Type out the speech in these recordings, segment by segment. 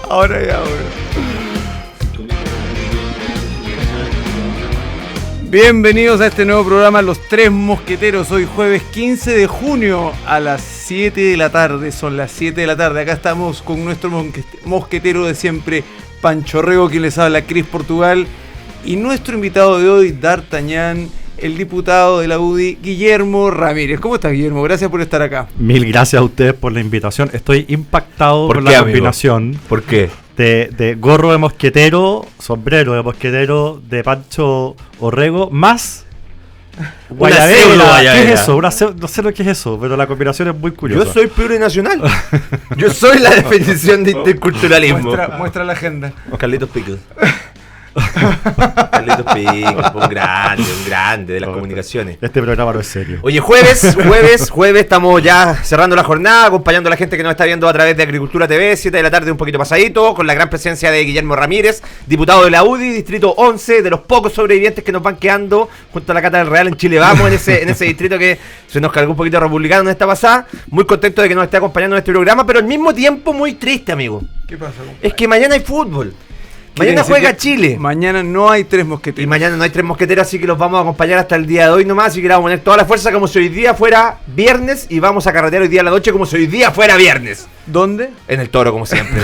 Ahora ya, bueno. Bienvenidos a este nuevo programa Los Tres Mosqueteros. Hoy jueves 15 de junio a las 7 de la tarde. Son las 7 de la tarde. Acá estamos con nuestro mosquetero de siempre, Pancho Rego, quien les habla, Cris Portugal. Y nuestro invitado de hoy, D'Artagnan, el diputado de la UDI, Guillermo Ramírez. ¿Cómo estás, Guillermo? Gracias por estar acá. Mil gracias a ustedes por la invitación. Estoy impactado por la combinación. ¿Por qué? De gorro de mosquetero, sombrero de mosquetero de Pancho Orrego, más guayabera. ¿Qué es eso? No sé lo que es eso, pero la combinación es muy curiosa. Yo soy plurinacional. Yo soy la definición de interculturalismo. Muestra la agenda. Carlitos Pickles. Carlitos Pickles, un grande de las comunicaciones. Este programa no es serio. Oye, jueves, estamos ya cerrando la jornada, acompañando a la gente que nos está viendo a través de Agricultura TV, 7 de la tarde, un poquito pasadito, con la gran presencia de Guillermo Ramírez, diputado de la UDI, distrito 11, de los pocos sobrevivientes que nos van quedando junto a la Cata del Real en Chile Vamos, en ese distrito que se nos cargó un poquito republicano en esta pasada. Muy contento de que nos esté acompañando en este programa, pero al mismo tiempo muy triste, amigo. ¿Qué pasa, compadre? Es que mañana hay fútbol. Mañana juega Chile. Mañana no hay tres mosqueteros. Y mañana no hay tres mosqueteros, así que los vamos a acompañar hasta el día de hoy nomás. Así que le vamos a poner toda la fuerza como si hoy día fuera viernes. Y vamos a carretear hoy día a la noche como si hoy día fuera viernes. ¿Dónde? En el Toro, como siempre.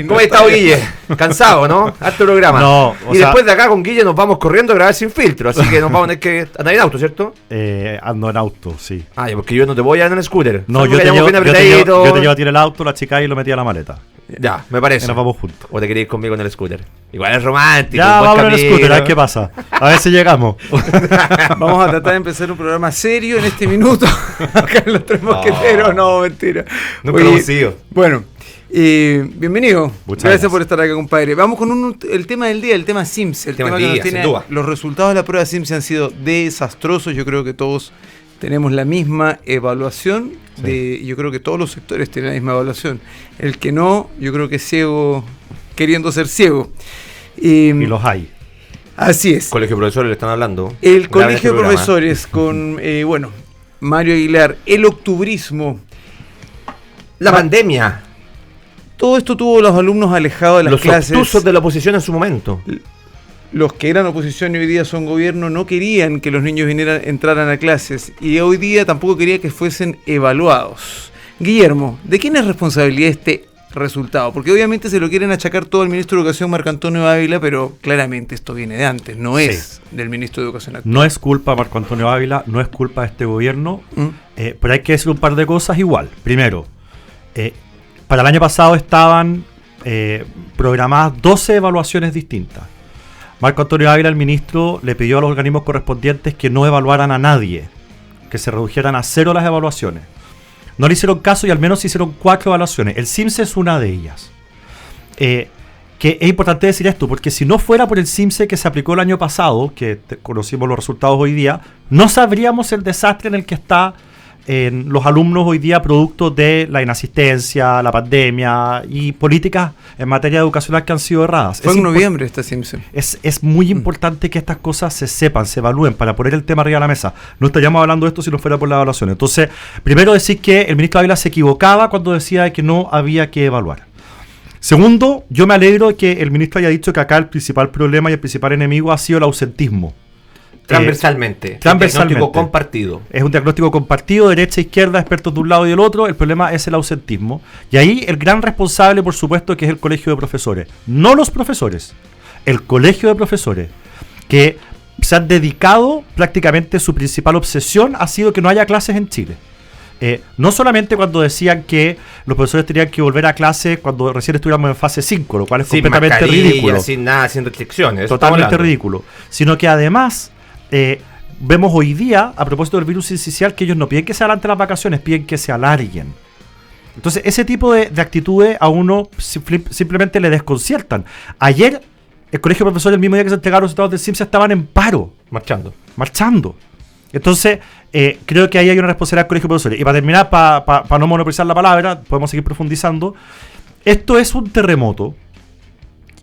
¿Cómo está, Guille? Cansado, ¿no? Harto programa. No, y después de acá con Guille nos vamos corriendo a grabar sin filtro. Así que nos vamos a tener que andar en auto, ¿cierto? Ando en auto, sí. Ah, porque yo no te voy a ir en el scooter. No, yo te llevo a tirar el auto, la chica y lo metí a la maleta. Ya, me parece. Y nos vamos juntos. ¿O te querías ir conmigo en el scooter? Igual es romántico. Ya, vamos en el scooter, a ver qué pasa. A ver si llegamos. Vamos a tratar de empezar un programa serio en este minuto. Acá en Los Tres Mosqueteros. No, mentira. Nunca lo consigo. Bueno, bienvenido. Muchas gracias por estar acá, compadre. Vamos con el tema del día, el tema SIMS. El tema que nos tiene. Los resultados de la prueba SIMS han sido desastrosos. Yo creo que todos tenemos la misma evaluación. Sí. Yo creo que todos los sectores tienen la misma evaluación. El que no, yo creo que es ciego queriendo ser ciego. Y los hay. Así es. Colegio de Profesores le están hablando. El Colegio de Profesores con, Mario Aguilar, el octubrismo. La pandemia. Todo esto tuvo a los alumnos alejados de las clases. Los obtusos de la oposición en su momento. Los que eran oposición y hoy día son gobierno no querían que los niños entraran a clases y hoy día tampoco quería que fuesen evaluados. Guillermo, ¿de quién es responsabilidad este resultado? Porque obviamente se lo quieren achacar todo al ministro de Educación, Marco Antonio Ávila, pero claramente esto viene de antes, no es del ministro de Educación actual. No es culpa de Marco Antonio Ávila, no es culpa de este gobierno, pero hay que decir un par de cosas igual. Primero, para el año pasado estaban programadas 12 evaluaciones distintas. Marco Antonio Ávila, el ministro, le pidió a los organismos correspondientes que no evaluaran a nadie, que se redujeran a 0 las evaluaciones. No le hicieron caso y al menos hicieron 4 evaluaciones. El CIMSE es una de ellas. Que es importante decir esto, porque si no fuera por el CIMSE que se aplicó el año pasado, que conocimos los resultados hoy día, no sabríamos el desastre en el que está los alumnos hoy día producto de la inasistencia, la pandemia y políticas en materia educacional que han sido erradas. Fue en noviembre esta CIMSE. Es muy importante que estas cosas se sepan, se evalúen para poner el tema arriba de la mesa. No estaríamos hablando de esto si no fuera por la evaluación. Entonces, primero decir que el ministro Ávila se equivocaba cuando decía que no había que evaluar. Segundo, yo me alegro de que el ministro haya dicho que acá el principal problema y el principal enemigo ha sido el ausentismo. Transversalmente. Diagnóstico compartido. Es un diagnóstico compartido, derecha, izquierda, expertos de un lado y del otro. El problema es el ausentismo. Y ahí el gran responsable, por supuesto, que es el colegio de profesores. No los profesores, el colegio de profesores, que se han dedicado prácticamente, su principal obsesión ha sido que no haya clases en Chile. No solamente cuando decían que los profesores tenían que volver a clase cuando recién estuviéramos en fase 5, lo cual es completamente ridículo. Sin nada, sin restricciones. Totalmente ridículo. Sino que además vemos hoy día, a propósito del virus incisional, que ellos no piden que se adelanten las vacaciones, piden que se alarguen. Entonces, ese tipo de actitudes a uno simplemente le desconciertan. Ayer, el colegio de profesores, el mismo día que se entregaron los resultados del CIMSE, estaban en paro. Marchando. Entonces, creo que ahí hay una responsabilidad del colegio de profesores. Y para terminar, para no monopolizar la palabra, podemos seguir profundizando. Esto es un terremoto.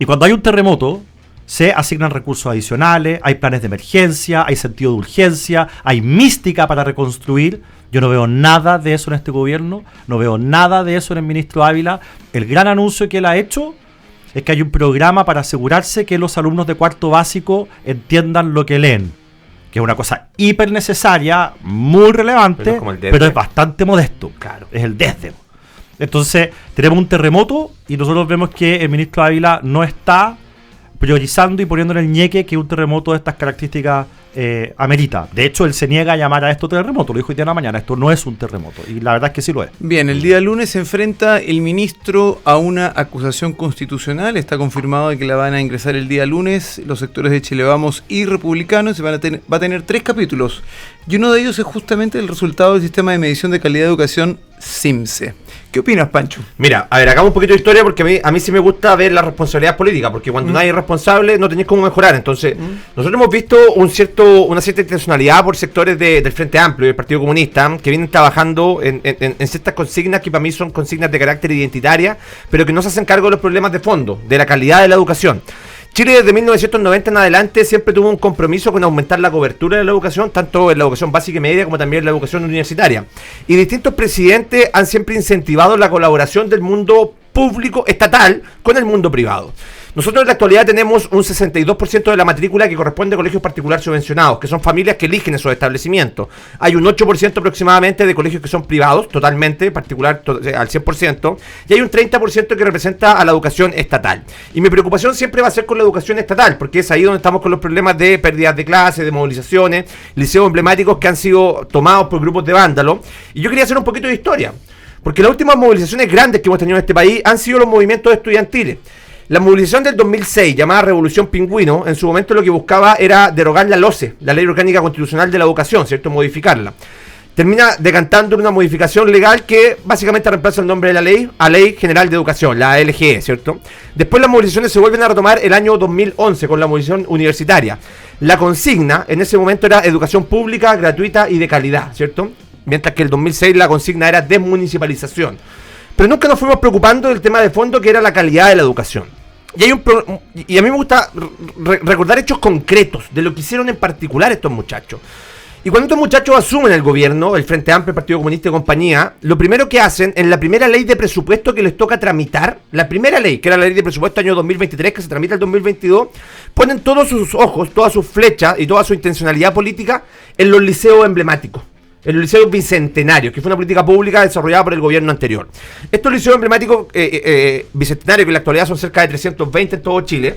Y cuando hay un terremoto, se asignan recursos adicionales, hay planes de emergencia, hay sentido de urgencia, hay mística para reconstruir. Yo no veo nada de eso en este gobierno, no veo nada de eso en el ministro Ávila. El gran anuncio que él ha hecho es que hay un programa para asegurarse que los alumnos de cuarto básico entiendan lo que leen, que es una cosa hiper necesaria, muy relevante, pero es bastante modesto. Claro. Es el desdén. Entonces, tenemos un terremoto y nosotros vemos que el ministro Ávila no está priorizando y poniéndole el ñeque que un terremoto de estas características amerita. De hecho, él se niega a llamar a esto terremoto, lo dijo hoy día en la mañana, esto no es un terremoto, y la verdad es que sí lo es. Bien, el día lunes se enfrenta el ministro a una acusación constitucional, está confirmado de que la van a ingresar el día lunes los sectores de Chile Vamos y Republicanos, va a tener 3 capítulos, y uno de ellos es justamente el resultado del sistema de medición de calidad de educación SIMSE. ¿Qué opinas, Pancho? Mira, a ver, hagamos un poquito de historia porque a mí sí me gusta ver la responsabilidad política, porque cuando nadie es responsable no tenéis cómo mejorar. Entonces, nosotros hemos visto una cierta intencionalidad por sectores del Frente Amplio y del Partido Comunista que vienen trabajando en ciertas consignas que para mí son consignas de carácter identitaria, pero que no se hacen cargo de los problemas de fondo, de la calidad de la educación. Chile desde 1990 en adelante siempre tuvo un compromiso con aumentar la cobertura de la educación, tanto en la educación básica y media como también en la educación universitaria. Y distintos presidentes han siempre incentivado la colaboración del mundo público estatal con el mundo privado. Nosotros en la actualidad tenemos un 62% de la matrícula que corresponde a colegios particulares subvencionados, que son familias que eligen esos establecimientos. Hay un 8% aproximadamente de colegios que son privados, totalmente, particular al 100%, y hay un 30% que representa a la educación estatal. Y mi preocupación siempre va a ser con la educación estatal, porque es ahí donde estamos con los problemas de pérdidas de clases, de movilizaciones, liceos emblemáticos que han sido tomados por grupos de vándalos. Y yo quería hacer un poquito de historia, porque las últimas movilizaciones grandes que hemos tenido en este país han sido los movimientos estudiantiles. La movilización del 2006, llamada Revolución Pingüino, en su momento lo que buscaba era derogar la LOCE, la Ley Orgánica Constitucional de la Educación, ¿cierto? Modificarla. Termina decantando en una modificación legal que básicamente reemplaza el nombre de la ley a Ley General de Educación, la LGE, ¿cierto? Después las movilizaciones se vuelven a retomar el año 2011 con la movilización universitaria. La consigna en ese momento era educación pública, gratuita y de calidad, ¿cierto? Mientras que el 2006 la consigna era desmunicipalización. Pero nunca nos fuimos preocupando del tema de fondo que era la calidad de la educación. Y a mí me gusta recordar hechos concretos de lo que hicieron en particular estos muchachos. Y cuando estos muchachos asumen el gobierno, el Frente Amplio, el Partido Comunista y compañía, lo primero que hacen en la primera ley de presupuesto que les toca tramitar, la primera ley, que era la ley de presupuesto año 2023, que se tramita el 2022, ponen todos sus ojos, todas sus flechas y toda su intencionalidad política en los liceos emblemáticos. En los liceos bicentenarios, que fue una política pública desarrollada por el gobierno anterior. Estos liceos emblemáticos bicentenarios, que en la actualidad son cerca de 320 en todo Chile,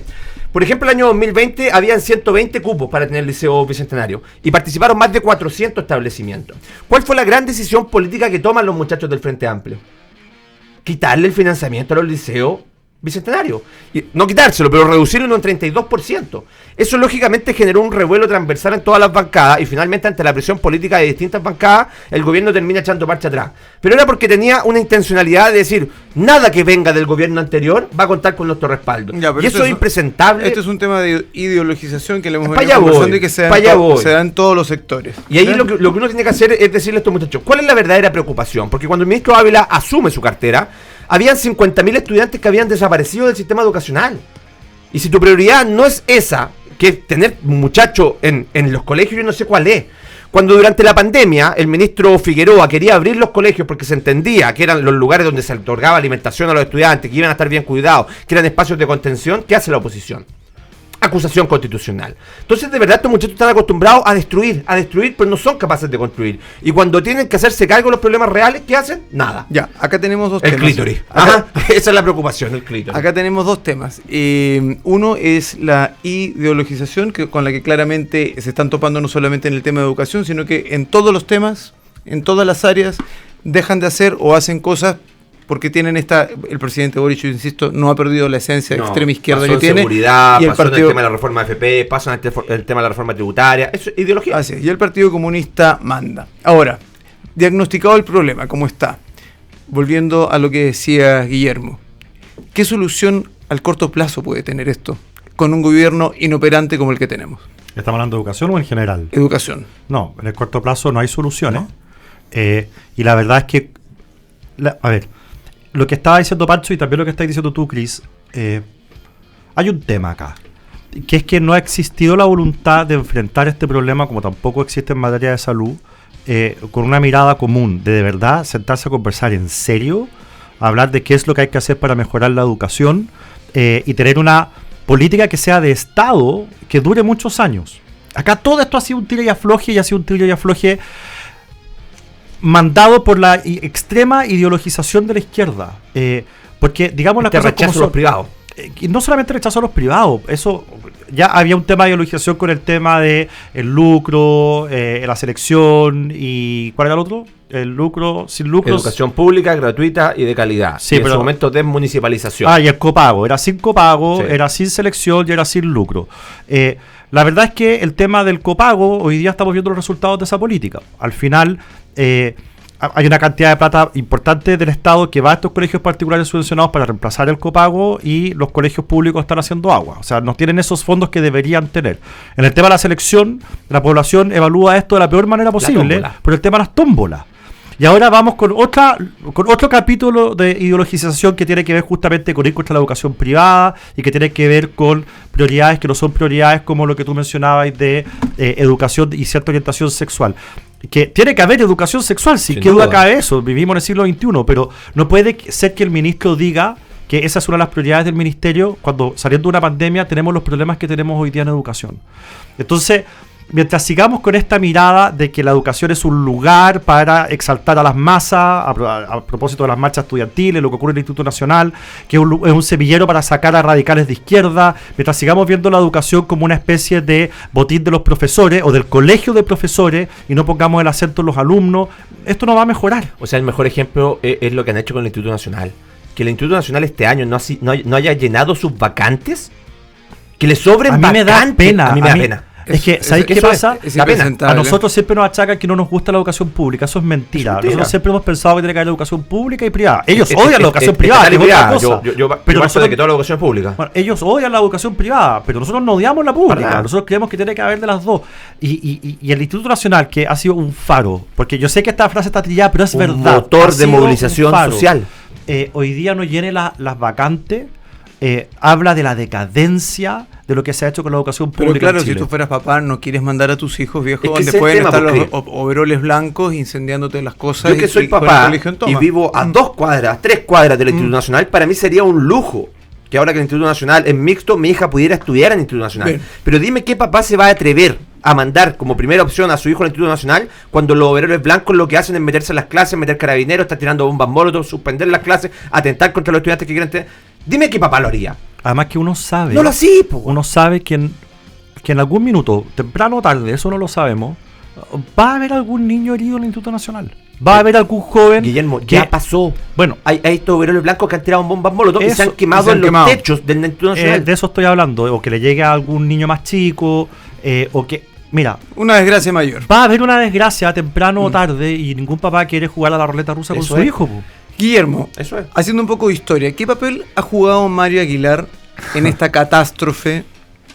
por ejemplo, el año 2020 habían 120 cupos para tener liceo bicentenario y participaron más de 400 establecimientos. ¿Cuál fue la gran decisión política que toman los muchachos del Frente Amplio? Quitarle el financiamiento a los liceos bicentenario. Y no quitárselo, pero reducirlo en un 32%. Eso lógicamente generó un revuelo transversal en todas las bancadas y finalmente ante la presión política de distintas bancadas, el gobierno termina echando marcha atrás. Pero era porque tenía una intencionalidad de decir, nada que venga del gobierno anterior va a contar con nuestro respaldo. Y eso es impresentable. Esto es un tema de ideologización que le hemos venido conversando y que se da en todos los sectores. Y ahí lo que uno tiene que hacer es decirle a estos muchachos, ¿cuál es la verdadera preocupación? Porque cuando el ministro Ávila asume su cartera, habían 50.000 estudiantes que habían desaparecido del sistema educacional. Y si tu prioridad no es esa, que es tener muchachos en los colegios, yo no sé cuál es. Cuando durante la pandemia el ministro Figueroa quería abrir los colegios porque se entendía que eran los lugares donde se otorgaba alimentación a los estudiantes, que iban a estar bien cuidados, que eran espacios de contención, ¿qué hace la oposición? Acusación constitucional. Entonces, de verdad, estos muchachos están acostumbrados a destruir, pero no son capaces de construir. Y cuando tienen que hacerse cargo de los problemas reales, ¿qué hacen? Nada. Ya, acá tenemos dos temas. El clítoris. Ajá, esa es la preocupación, el clítoris. Acá tenemos dos temas. Uno es la ideologización, con la que claramente se están topando no solamente en el tema de educación, sino que en todos los temas, en todas las áreas, dejan de hacer o hacen cosas porque tienen el presidente Boric, yo insisto, no ha perdido la esencia extrema izquierda que tiene. Seguridad, y pasó en el tema de la reforma FP, pasó en el tema de la reforma tributaria, eso es ideología. Así es, y el Partido Comunista manda. Ahora, diagnosticado el problema, ¿cómo está? Volviendo a lo que decía Guillermo, ¿qué solución al corto plazo puede tener esto con un gobierno inoperante como el que tenemos? ¿Estamos hablando de educación o en general? Educación. No, en el corto plazo no hay soluciones. ¿No? Y la verdad es que, a ver, lo que estaba diciendo Pancho y también lo que estás diciendo tú, Cris, hay un tema acá. que es que no ha existido la voluntad de enfrentar este problema, como tampoco existe en materia de salud, con una mirada común, de verdad sentarse a conversar en serio, a hablar de qué es lo que hay que hacer para mejorar la educación, y tener una política que sea de Estado, que dure muchos años. Acá todo esto ha sido un tiro y afloje, y ha sido un tiro y afloje mandado por la extrema ideologización de la izquierda. Porque, digamos, las cosas como son, los privados. Y no solamente rechazo a los privados, eso ya había un tema de ideologización con el tema de el lucro, la selección y ¿cuál era el otro? El lucro, sin lucro. Educación pública, gratuita y de calidad. Sí, y en pero su momento desmunicipalización. Y el copago, era sin copago, Sí. era sin selección y era sin lucro. La verdad es que el tema del copago, hoy día estamos viendo los resultados de esa política. Al final, hay una cantidad de plata importante del Estado que va a estos colegios particulares subvencionados para reemplazar el copago, y los colegios públicos están haciendo agua. O sea, no tienen esos fondos que deberían tener. En el tema de la selección, la población evalúa esto de la peor manera posible por el tema de las tómbolas. Y ahora vamos con otro capítulo de ideologización que tiene que ver justamente con ir contra la educación privada y que tiene que ver con prioridades que no son prioridades, como lo que tú mencionabas de educación y cierta orientación sexual. Que tiene que haber educación sexual, sí, qué duda cabe eso, vivimos en el siglo XXI, pero no puede ser que el ministro diga que esa es una de las prioridades del ministerio cuando, saliendo de una pandemia, tenemos los problemas que tenemos hoy día en educación. Entonces, mientras sigamos con esta mirada de que la educación es un lugar para exaltar a las masas, a propósito de las marchas estudiantiles, lo que ocurre en el Instituto Nacional, que es un semillero para sacar a radicales de izquierda, mientras sigamos viendo la educación como una especie de botín de los profesores o del colegio de profesores y no pongamos el acento en los alumnos, esto no va a mejorar. O sea, el mejor ejemplo es lo que han hecho con el Instituto Nacional. Que el Instituto Nacional este año no haya llenado sus vacantes. Que le sobren vacantes. Me da pena. A mí me da pena. Es que, ¿sabéis qué pasa? A nosotros siempre nos achacan que no nos gusta la educación pública. Eso es mentira. Nosotros siempre hemos pensado que tiene que haber educación pública y privada. Ellos odian la educación privada, que es otra cosa. Pero nosotros de que toda la educación es pública. Bueno, ellos odian la educación privada, pero nosotros no odiamos la pública. Nosotros creemos que tiene que haber de las dos. Y el Instituto Nacional, que ha sido un faro, porque yo sé que esta frase está trillada, pero es verdad. Un motor de movilización social. Hoy día no llene las vacantes. Habla de la decadencia de lo que se ha hecho con la educación pública. Pero claro, en Chile. si tú fueras papá, no quieres mandar a tus hijos viejos donde pueden estar los overoles blancos incendiándote las cosas. Yo que soy papá y vivo a 2 cuadras, 3 cuadras del Instituto Nacional, para mí sería un lujo que ahora que el Instituto Nacional es mixto, mi hija pudiera estudiar en el Instituto Nacional. Bien. Pero dime qué papá se va a atrever a mandar como primera opción a su hijo al Instituto Nacional cuando los overoles blancos lo que hacen es meterse en las clases, meter carabineros, estar tirando bombas molotov, suspender las clases, atentar contra los estudiantes que quieren tener. Dime qué papá lo haría. Además que uno sabe. No lo sé, po. Uno sabe que en algún minuto, temprano o tarde, eso no lo sabemos, va a haber algún niño herido en el Instituto Nacional. Va a haber algún joven. Guillermo, ya pasó. Bueno, hay estos overoles blancos que han tirado bombas molotov y se han quemado en los techos del Instituto Nacional. De eso estoy hablando. O que le llegue a algún niño más chico, o que. Mira, una desgracia mayor. Va a haber una desgracia temprano o tarde y ningún papá quiere jugar a la ruleta rusa con su hijo. Po. Guillermo, haciendo un poco de historia, ¿qué papel ha jugado Mario Aguilar en esta catástrofe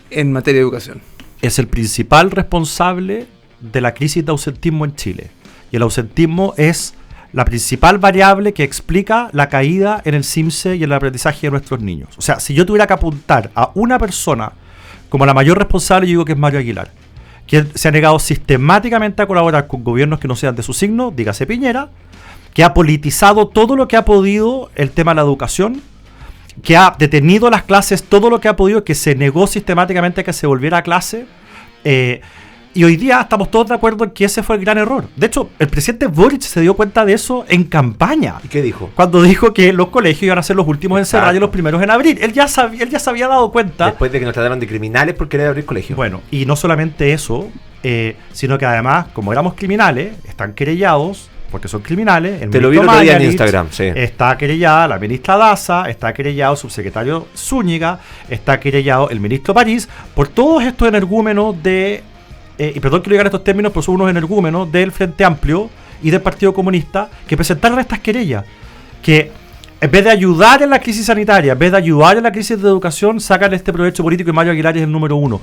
en materia de educación? Es el principal responsable de la crisis de ausentismo en Chile. Y el ausentismo es la principal variable que explica la caída en el CIMSE y en el aprendizaje de nuestros niños. O sea, si yo tuviera que apuntar a una persona como la mayor responsable, yo digo que es Mario Aguilar, que se ha negado sistemáticamente a colaborar con gobiernos que no sean de su signo, dígase Piñera, que ha politizado todo lo que ha podido el tema de la educación, que ha detenido las clases todo lo que ha podido, que se negó sistemáticamente a que se volviera a clase, y hoy día estamos todos de acuerdo en que ese fue el gran error. De hecho, el presidente Boric se dio cuenta de eso en campaña. ¿Y qué dijo? Cuando dijo que los colegios iban a ser los últimos en cerrar y los primeros en abrir. Él ya se había dado cuenta. Después de que nos trataron de criminales por querer abrir colegios. Bueno, y no solamente eso, sino que además, como éramos criminales, están querellados, porque son criminales. Te lo vi el otro día en Instagram, sí. Está querellada la ministra Daza, está querellado el subsecretario Zúñiga, está querellado el ministro París, por todos estos energúmenos de... y perdón que lo digan estos términos, pero son unos energúmenos del Frente Amplio y del Partido Comunista que presentaron estas querellas, que en vez de ayudar en la crisis sanitaria, en vez de ayudar en la crisis de educación, sacan este provecho político y Mario Aguilar es el número uno.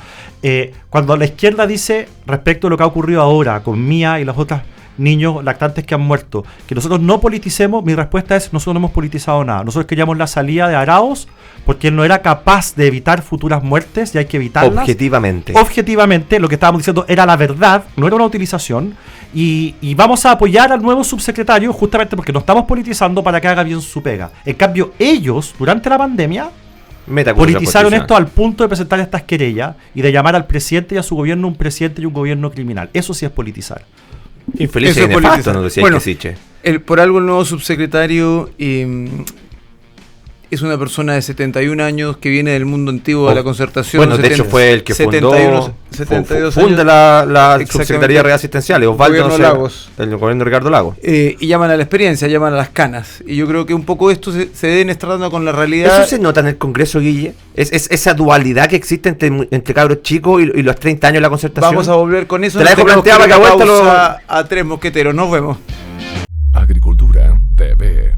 Cuando la izquierda dice, respecto a lo que ha ocurrido ahora con Mía y las otras niños lactantes que han muerto. Que nosotros no politicemos, mi respuesta es, nosotros no hemos politizado nada. Nosotros queríamos la salida de Arauz porque él no era capaz de evitar futuras muertes y hay que evitarlas. Objetivamente, lo que estábamos diciendo era la verdad, no era una utilización. Y vamos a apoyar al nuevo subsecretario justamente porque no estamos politizando para que haga bien su pega. En cambio, ellos, durante la pandemia, politizaron esto al punto de presentar estas querellas y de llamar al presidente y a su gobierno un presidente y un gobierno criminal. Eso sí es politizar. Infeliz y nefasto, nos decía bueno, Siche. Por algo el nuevo subsecretario es una persona de 71 años que viene del mundo antiguo de la concertación. Bueno, de hecho fue el que funda la Subsecretaría de Redes Asistenciales, Osvaldo Lagos, del gobierno de Ricardo Lagos. Y llaman a la experiencia, llaman a las canas. Y yo creo que un poco esto se deben estar dando con la realidad. ¿Eso se nota en el Congreso, Guille? ¿Es esa dualidad que existe entre cabros chicos y los 30 años de la concertación? Vamos a volver con eso. Te la dejo planteada para que vuelta a Tres Mosqueteros. Nos vemos. Agricultura TV.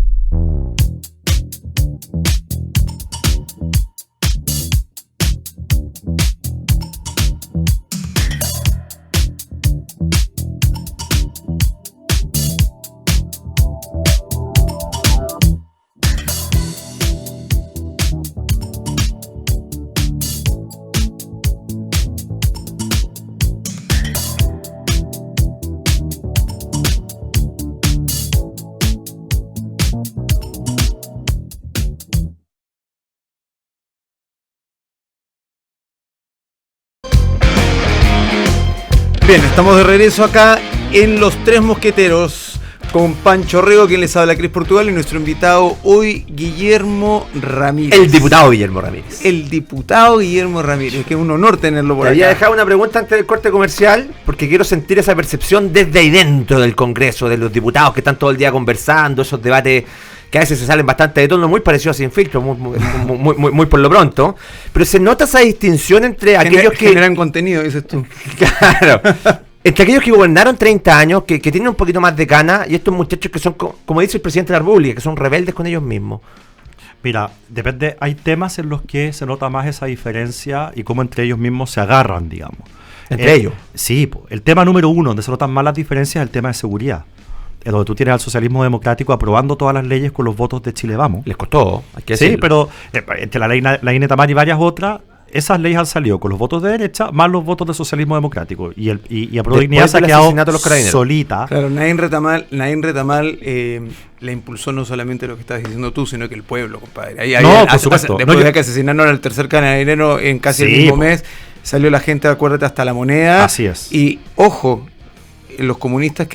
Bien, estamos de regreso acá en Los Tres Mosqueteros con Pancho Rego, quien les habla, Cris Portugal, y nuestro invitado hoy, Guillermo Ramírez. El diputado Guillermo Ramírez. El diputado Guillermo Ramírez, que es un honor tenerlo por acá. Te había dejado una pregunta antes del corte comercial, porque quiero sentir esa percepción desde ahí dentro del Congreso, de los diputados que están todo el día conversando, esos debates que a veces se salen bastante de tono, muy parecidos a Sin Filtro, muy por lo pronto, pero se nota esa distinción entre aquellos que generan contenido, dices tú. Claro. Entre aquellos que gobernaron 30 años, que tienen un poquito más de cana, y estos muchachos que son, como dice el presidente de la República, que son rebeldes con ellos mismos. Mira, depende, hay temas en los que se nota más esa diferencia y cómo entre ellos mismos se agarran, digamos. ¿Entre ellos? Sí, el tema número uno, donde se notan más las diferencias, es el tema de seguridad. En donde tú tienes al socialismo democrático aprobando todas las leyes con los votos de Chile Vamos. Les costó, hay que decirlo. Sí, pero entre la ley Netamar y varias otras, esas leyes han salido con los votos de derecha más los votos del socialismo democrático. Y a Prodignidad se ha quedado solita. Claro, Naín Retamal la impulsó no solamente lo que estás diciendo tú, sino que el pueblo, compadre. Por supuesto. Después de que asesinaron al tercer carabinero en casi el mismo mes, salió la gente, acuérdate, hasta la moneda. Así es. Y, ojo, los comunistas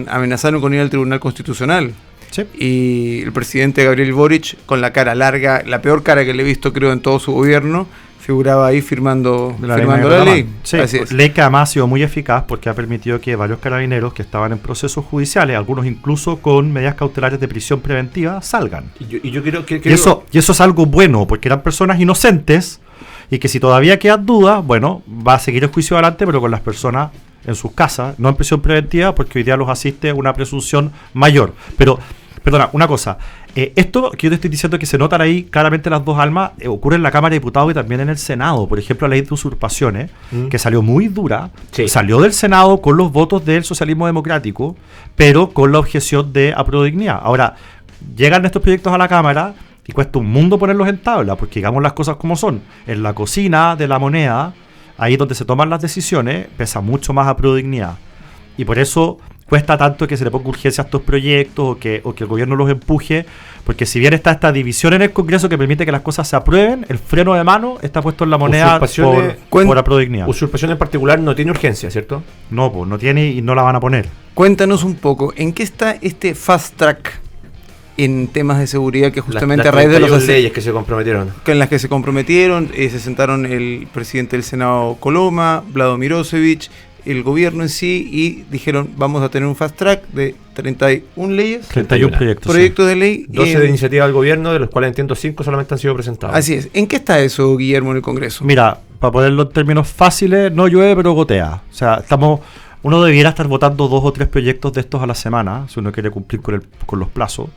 amenazaron con ir al Tribunal Constitucional. Sí. Y el presidente Gabriel Boric, con la cara larga, la peor cara que le he visto creo en todo su gobierno, figuraba ahí firmando la ley. Sí, ley que además ha sido muy eficaz porque ha permitido que varios carabineros que estaban en procesos judiciales, algunos incluso con medidas cautelares de prisión preventiva, salgan. Y yo quiero que y eso es algo bueno, porque eran personas inocentes y que si todavía quedan dudas, bueno, va a seguir el juicio adelante, pero con las personas en sus casas, no en prisión preventiva, porque hoy día los asiste una presunción mayor. Pero, perdona, una cosa, esto que yo te estoy diciendo que se notan ahí claramente las dos almas, ocurre en la Cámara de Diputados y también en el Senado. Por ejemplo, la ley de usurpaciones, que salió muy dura, salió del Senado con los votos del socialismo democrático, pero con la objeción de Aprodignidad. Ahora, llegan estos proyectos a la Cámara y cuesta un mundo ponerlos en tabla, porque digamos las cosas como son. En la cocina de la moneda, ahí donde se toman las decisiones, pesa mucho más Aprodignidad. Y por eso cuesta tanto que se le ponga urgencia a estos proyectos o que el gobierno los empuje, porque si bien está esta división en el Congreso que permite que las cosas se aprueben, el freno de mano está puesto en la moneda por Aprodignidad. Usurpación en particular no tiene urgencia, ¿cierto? No, pues no tiene y no la van a poner. Cuéntanos un poco, ¿en qué está este fast track en temas de seguridad que justamente a raíz de las leyes que se comprometieron? En las que se comprometieron, se sentaron el presidente del Senado Coloma, Vlado Mirosevic, el gobierno en sí, y dijeron vamos a tener un fast track de 31 leyes. 31 proyectos de ley. 12 de iniciativa del gobierno, de los cuales entiendo 5 solamente han sido presentados. Así es. ¿En qué está eso, Guillermo, en el Congreso? Mira, para ponerlo en términos fáciles, no llueve pero gotea. O sea, uno debiera estar votando 2 o 3 proyectos de estos a la semana, si uno quiere cumplir con los plazos.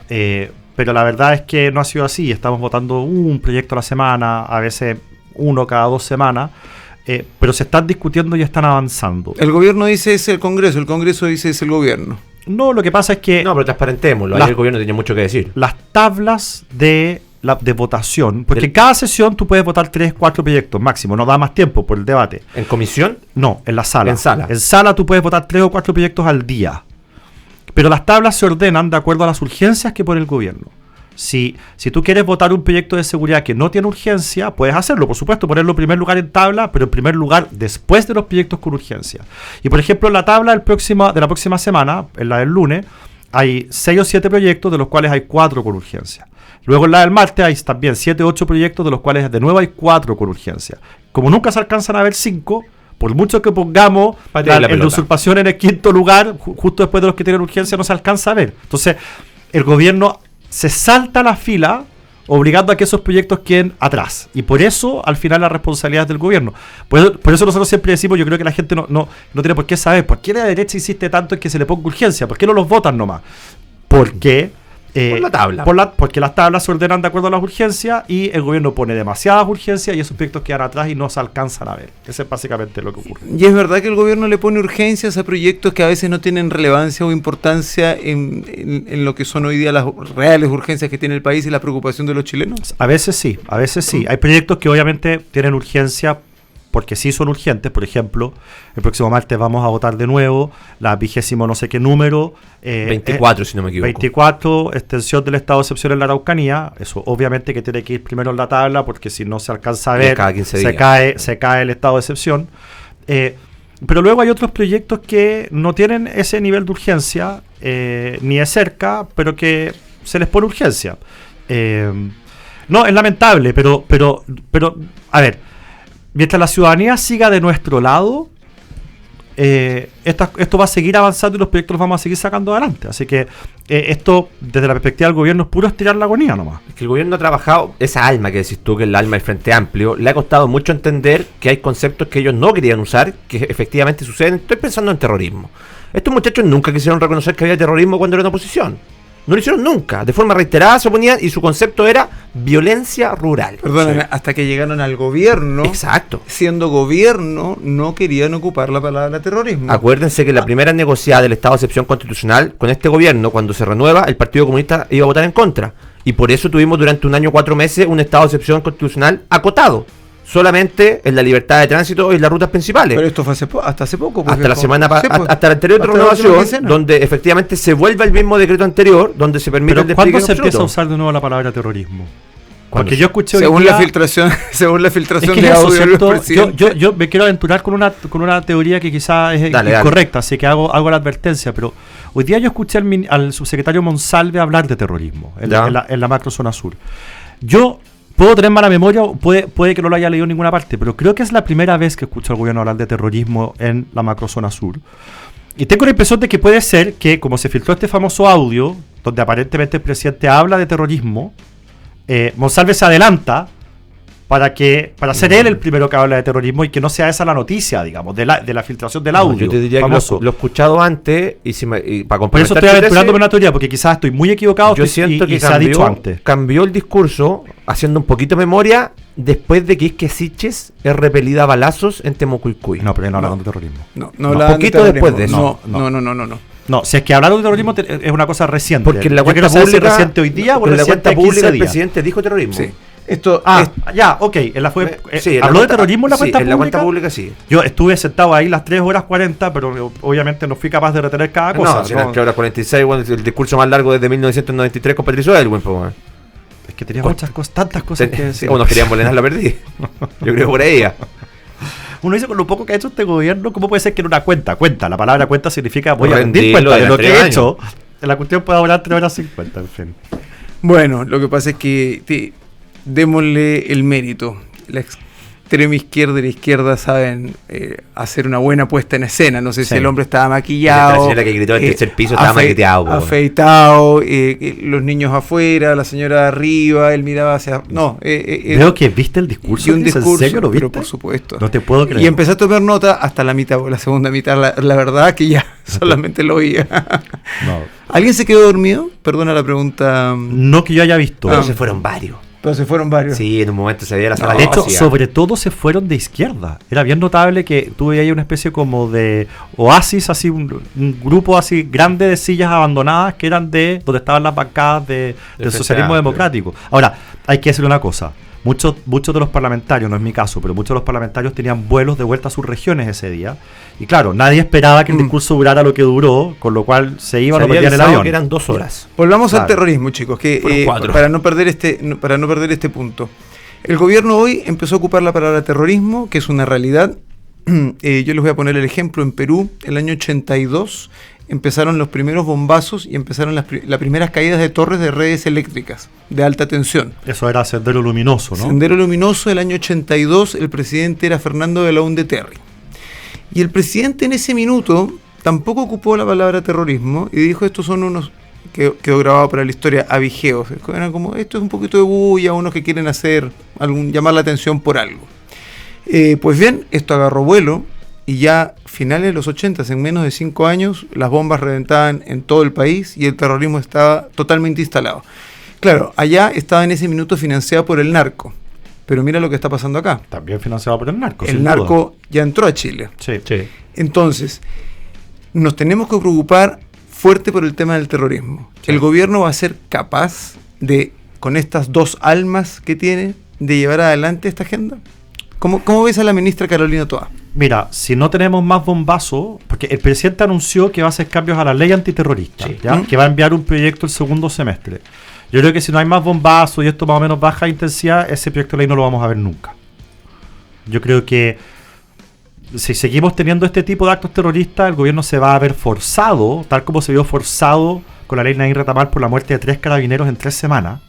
Pero la verdad es que no ha sido así. Estamos votando un proyecto a la semana, a veces uno cada 2 semanas. pero se están discutiendo y están avanzando. El gobierno dice es el Congreso dice es el gobierno. No, lo que pasa es que No, pero transparentémoslo. Ahí el gobierno tiene mucho que decir. las tablas de votación, porque en cada sesión tú puedes votar 3, 4 proyectos máximo, no da más tiempo por el debate. ¿En comisión? No, en la sala. En sala. En sala tú puedes votar 3 o 4 proyectos al día. Pero las tablas se ordenan de acuerdo a las urgencias que pone el gobierno. Si tú quieres votar un proyecto de seguridad que no tiene urgencia, puedes hacerlo, por supuesto, ponerlo en primer lugar en tabla, pero en primer lugar después de los proyectos con urgencia. Y por ejemplo, en la tabla de la próxima semana, en la del lunes, hay 6 o 7 proyectos, de los cuales hay 4 con urgencia. Luego en la del martes hay también 7 o 8 proyectos, de los cuales de nuevo hay 4 con urgencia. Como nunca se alcanzan a ver 5, por mucho que pongamos la usurpación en el quinto lugar, justo después de los que tienen urgencia, no se alcanza a ver. Entonces, el gobierno se salta la fila, obligando a que esos proyectos queden atrás. Y por eso, al final, la responsabilidad es del gobierno. Por eso nosotros siempre decimos, yo creo que la gente no tiene por qué saber, ¿por qué la derecha insiste tanto en que se le ponga urgencia? ¿Por qué no los votan nomás? Porque por la tabla. Porque las tablas se ordenan de acuerdo a las urgencias y el gobierno pone demasiadas urgencias y esos proyectos quedan atrás y no se alcanzan a ver. Eso es básicamente lo que ocurre. Y es verdad que el gobierno le pone urgencias a proyectos que a veces no tienen relevancia o importancia en lo que son hoy día las reales urgencias que tiene el país y la preocupación de los chilenos. A veces sí. Hay proyectos que obviamente tienen urgencia porque sí son urgentes. Por ejemplo, el próximo martes vamos a votar de nuevo la 20 no sé qué número. 24, si no me equivoco. 24, extensión del estado de excepción en la Araucanía. Eso obviamente que tiene que ir primero en la tabla, porque si no se alcanza a ver, cada 15 días. se cae el estado de excepción. Pero luego hay otros proyectos que no tienen ese nivel de urgencia, ni de cerca, pero que se les pone urgencia. No, es lamentable, pero a ver, mientras la ciudadanía siga de nuestro lado, esto va a seguir avanzando y los proyectos los vamos a seguir sacando adelante. Así que esto, desde la perspectiva del gobierno, es puro estirar la agonía nomás. Es que el gobierno ha trabajado, esa alma que decís tú, que es el alma del Frente Amplio, le ha costado mucho entender que hay conceptos que ellos no querían usar, que efectivamente suceden. Estoy pensando en terrorismo. Estos muchachos nunca quisieron reconocer que había terrorismo cuando eran oposición. No lo hicieron nunca. De forma reiterada se oponían y su concepto era violencia rural. Perdóname, sí. Hasta que llegaron al gobierno. Exacto. Siendo gobierno, no querían ocupar la palabra terrorismo. Acuérdense que la primera negociada del estado de excepción constitucional con este gobierno, cuando se renueva, el Partido Comunista iba a votar en contra. Y por eso tuvimos durante 1 año 4 meses un estado de excepción constitucional acotado. Solamente en la libertad de tránsito y las rutas principales. Pero esto fue hasta hace poco. Pues, hasta la semana hasta la anterior renovación, donde efectivamente se vuelve al mismo decreto anterior, donde se permite el despliegue ¿cuándo se absoluto? empieza a usar de nuevo la palabra terrorismo? Porque yo escuché según la filtración de audio del presidente. Yo me quiero aventurar con una teoría que quizás es incorrecta, así que hago la advertencia, pero hoy día yo escuché al subsecretario Monsalve hablar de terrorismo en la macrozona sur. Yo puedo tener mala memoria, puede que no lo haya leído en ninguna parte, pero creo que es la primera vez que escucho al gobierno hablar de terrorismo en la macrozona sur. Y tengo la impresión de que puede ser que, como se filtró este famoso audio, donde aparentemente el presidente habla de terrorismo, Monsalve se adelanta para ser él el primero que habla de terrorismo y que no sea esa la noticia, digamos, de la filtración del audio. Yo te diría famoso. Que lo he escuchado antes y para complementar. Por eso estoy aventurándome una teoría, porque quizás estoy muy equivocado. Yo siento que se ha dicho antes. Cambió el discurso, haciendo un poquito de memoria, después de que Isque Siches es repelida a balazos en Temucuicui. No, pero no hablaron de terrorismo. No, poquito de después de eso. No, si es que hablaron de terrorismo es una cosa reciente. Porque en la cuenta pública, reciente hoy día o en la cuenta pública el presidente dijo terrorismo. Sí. ¿Habló de terrorismo en la cuenta pública? En la cuenta pública sí. Yo estuve sentado ahí las 3 horas 40, pero obviamente no fui capaz de retener cada cosa. No, si las 3 horas 46, bueno, el discurso más largo desde 1993 con Patricio Elwin, pues. Es que tenía tantas cosas que decir. Unos querían molenar, la perdí. Yo creo por ahí. Uno dice, con lo poco que ha hecho este gobierno, ¿cómo puede ser que en una cuenta? La palabra cuenta significa voy a rendir cuenta de lo que he hecho. La cuestión puede durar 3 horas 50, en fin. Bueno, lo que pasa es que démosle el mérito. La extrema izquierda y la izquierda saben hacer una buena puesta en escena. No sé si el hombre estaba maquillado. La señora que gritó en el tercer piso estaba maquillado. Afeitado, los niños afuera, la señora arriba, él miraba hacia... No, Veo que viste el discurso. ¿En serio lo viste? Pero por supuesto. No te puedo creer. Y empecé a tomar nota hasta la mitad, o la segunda mitad. La verdad que ya solamente lo oía. No. ¿Alguien se quedó dormido? Perdona la pregunta. No que yo haya visto. Pero se fueron varios. Pero se fueron varios. Sí, en un momento se veía la sala De hecho, vacía. sobre todo se fueron de izquierda. Era bien notable que tuve ahí una especie como de oasis, así un grupo así grande de sillas abandonadas que eran de donde estaban las bancadas del Frente socialismo Amplio. democrático. Ahora, hay que decir una cosa. Muchos de los parlamentarios, no es mi caso, pero muchos de los parlamentarios tenían vuelos de vuelta a sus regiones ese día. Y claro, nadie esperaba que el discurso durara lo que duró, con lo cual se iban o Se había perdían el avisado avión. que eran 2 horas. Volvamos al Claro. terrorismo, chicos, que Fueron 4. para no perder este punto. El gobierno hoy empezó a ocupar la palabra terrorismo, que es una realidad. Yo les voy a poner el ejemplo. En Perú, el año 82, empezaron los primeros bombazos y empezaron las primeras caídas de torres de redes eléctricas de alta tensión. Eso era Sendero Luminoso, ¿no? Sendero Luminoso, el año 82, el presidente era Fernando de Belaúnde-Terry. Y el presidente en ese minuto tampoco ocupó la palabra terrorismo y dijo, estos son unos, que quedó grabado para la historia, avigeos. Eran como, esto es un poquito de bulla, unos que quieren llamar la atención por algo. Pues bien, esto agarró vuelo y ya finales de los 80, en menos de 5 años, las bombas reventaban en todo el país y el terrorismo estaba totalmente instalado. Claro, allá estaba en ese minuto financiado por el narco, pero mira lo que está pasando acá. También financiado por el narco. El sin narco duda. ya entró a Chile. Sí. Sí. Entonces, nos tenemos que preocupar fuerte por el tema del terrorismo. Sí. ¿El gobierno va a ser capaz de, con estas dos almas que tiene, de llevar adelante esta agenda? ¿Cómo ves a la ministra Carolina Toá? Mira, si no tenemos más bombazos, porque el presidente anunció que va a hacer cambios a la ley antiterrorista, Sí. ¿ya? Que va a enviar un proyecto el segundo semestre. Yo creo que si no hay más bombazos y esto más o menos baja intensidad, ese proyecto de ley no lo vamos a ver nunca. Yo creo que si seguimos teniendo este tipo de actos terroristas, el gobierno se va a ver forzado, tal como se vio forzado con la ley Naín Retamal por la muerte de 3 carabineros en 3 semanas.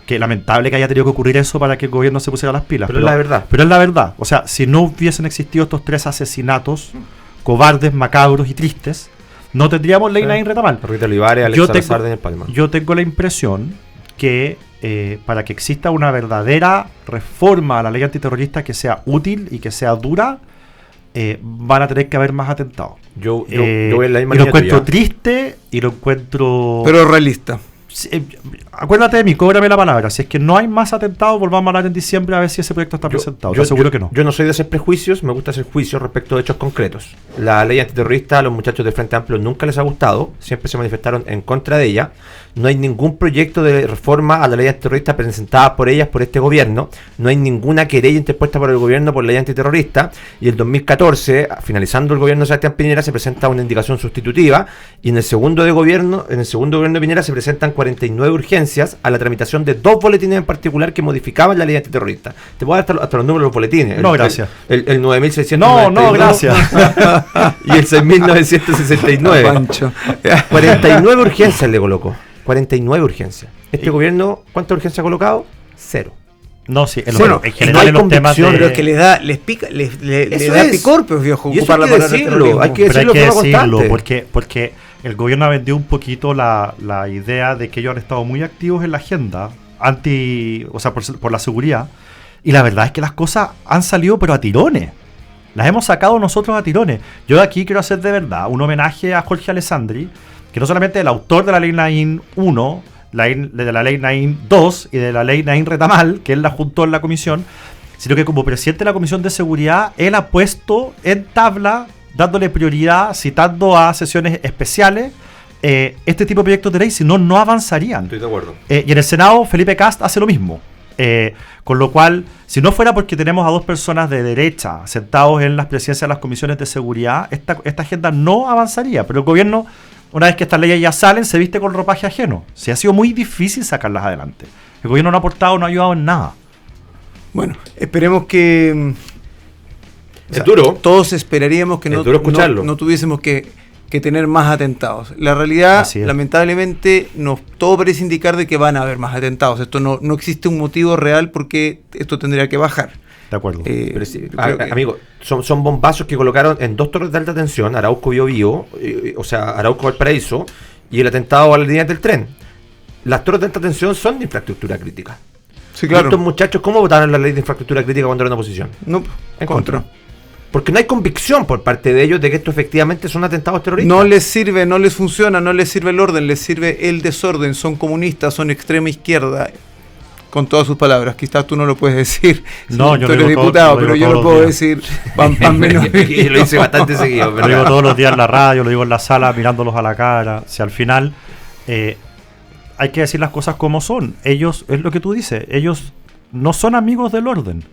Que lamentable que haya tenido que ocurrir eso para que el gobierno se pusiera las pilas. Pero es la verdad. Pero es la verdad. O sea, si no hubiesen existido estos 3 asesinatos cobardes, macabros y tristes, no tendríamos ley Naín Retamal. Rita Olivares, Alex Salazar de Palma. Yo tengo la impresión que para que exista una verdadera reforma a la ley antiterrorista que sea útil y que sea dura, van a tener que haber más atentados. Yo voy en la misma y lo línea encuentro tuya. triste y lo encuentro... Pero realista. Sí, acuérdate de mí, cóbrame la palabra. Si es que no hay más atentados, volvamos a hablar en diciembre a ver si ese proyecto está presentado. Te aseguro que no. Yo no soy de hacer prejuicios, me gusta hacer juicios respecto de hechos concretos. La ley antiterrorista a los muchachos del Frente Amplio nunca les ha gustado, siempre se manifestaron en contra de ella. No hay ningún proyecto de reforma a la ley antiterrorista presentada por ellas, por este gobierno. No hay ninguna querella interpuesta por el gobierno por ley antiterrorista. Y el 2014, finalizando el gobierno de Sebastián Piñera, se presenta una indicación sustitutiva. Y en el segundo gobierno de Piñera se presentan 49 urgencias a la tramitación de 2 boletines en particular que modificaban la ley antiterrorista. Te puedo dar hasta los números de los boletines. No, gracias. El 9600. No, gracias. Y el 6969. Pancho. 49 urgencias le colocó. 49 urgencias. Este gobierno, ¿cuántas urgencias ha colocado? 0. No, sí, Bueno, en no general hay en los temas convicción, de... Pero es que les pica, le Eso da es. picor, pues, viejo, Y eso ocupar hay la que palabra decirlo, terrorismo. hay que Pero hay que de forma decirlo, constante. porque el gobierno ha vendido un poquito la idea de que ellos han estado muy activos en la agenda por la seguridad, y la verdad es que las cosas han salido pero a tirones. Las hemos sacado nosotros a tirones. Yo de aquí quiero hacer de verdad un homenaje a Jorge Alessandri, que no solamente es el autor de la ley Naín 1, de la ley Naín 2 y de la ley Naín Retamal, que él la juntó en la comisión, sino que como presidente de la Comisión de Seguridad, él ha puesto en tabla, dándole prioridad, citando a sesiones especiales, este tipo de proyectos de ley, si no, no avanzarían. Estoy de acuerdo. Y en el Senado, Felipe Kast hace lo mismo. Con lo cual, si no fuera porque tenemos a 2 personas de derecha sentados en las presidencias de las comisiones de seguridad, esta agenda no avanzaría. Pero el gobierno, una vez que estas leyes ya salen, se viste con ropaje ajeno. Sí, ha sido muy difícil sacarlas adelante. El gobierno no ha aportado, no ha ayudado en nada. Bueno, esperemos que... Es duro. Todos esperaríamos que Es duro escucharlo. no tuviésemos que tener más atentados. La realidad, Así es. lamentablemente, todo parece indicar de que van a haber más atentados. Esto no existe un motivo real porque esto tendría que bajar. De acuerdo. Pero sí, yo creo que- amigo, son bombazos que colocaron en 2 torres de alta tensión, Arauco Biobío, o sea, Arauco Valparaíso, y el atentado a la línea del tren. Las torres de alta tensión son de infraestructura crítica. Sí, ¿Y claro. estos muchachos cómo votaron la ley de infraestructura crítica cuando eran oposición? No, En contra. Porque no hay convicción por parte de ellos de que esto efectivamente son atentados terroristas. No les sirve, no les funciona, no les sirve el orden, les sirve el desorden. Son comunistas, son extrema izquierda. con todas sus palabras. Quizás tú no lo puedes decir. No, si yo tú lo eres digo diputado, todo, lo pero digo yo lo todos puedo los días. decir. Pan menos. Y lo hice bastante seguido, Lo digo todos los días en la radio, lo digo en la sala, mirándolos a la cara. Si al final hay que decir las cosas como son. Ellos, es lo que tú dices, ellos no son amigos del orden.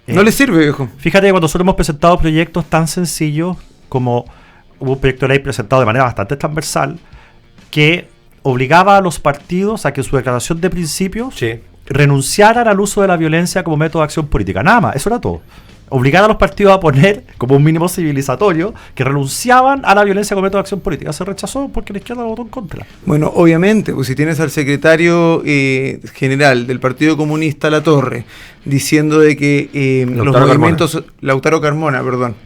No les sirve, viejo. Fíjate que cuando nosotros hemos presentado proyectos tan sencillos como hubo un proyecto de ley presentado de manera bastante transversal que obligaba a los partidos a que en su declaración de principios renunciaran al uso de la violencia como método de acción política. Nada más, eso era todo. Obligar a los partidos a poner como un mínimo civilizatorio que renunciaban a la violencia como método de acción política. Se rechazó porque la izquierda votó en contra. Bueno, obviamente, pues si tienes al secretario general del Partido Comunista Latorre diciendo de que los movimientos... Lautaro Carmona, perdón.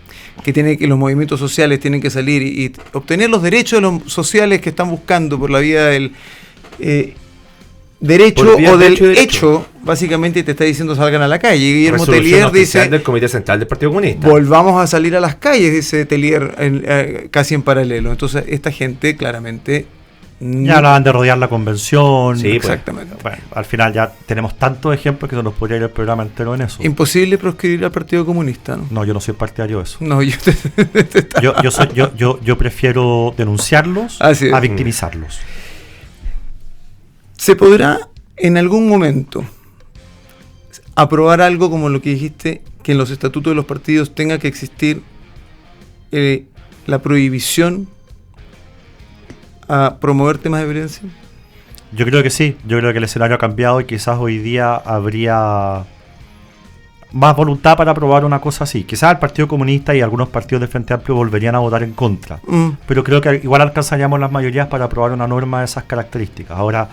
Que los movimientos sociales tienen que salir y obtener los derechos de los sociales que están buscando por la vía del derecho o del hecho, básicamente te está diciendo salgan a la calle. Guillermo Tellier dice del Comité Central del Partido Comunista. Volvamos a salir a las calles, dice Tellier, casi en paralelo. Entonces esta gente claramente ya hablaban de rodear la convención. Sí, exactamente. Bueno, al final ya tenemos tantos ejemplos que se nos podría ir el programa entero en eso. Imposible proscribir al Partido Comunista, ¿no? No, yo no soy partidario de eso. No, yo prefiero denunciarlos a victimizarlos. ¿Se podrá en algún momento aprobar algo como lo que dijiste, que en los estatutos de los partidos tenga que existir la prohibición a promover temas de violencia? Yo creo que sí, yo creo que el escenario ha cambiado y quizás hoy día habría más voluntad para aprobar una cosa así. Quizás el Partido Comunista y algunos partidos del Frente Amplio volverían a votar en contra, pero creo que igual alcanzaríamos las mayorías para aprobar una norma de esas características. Ahora,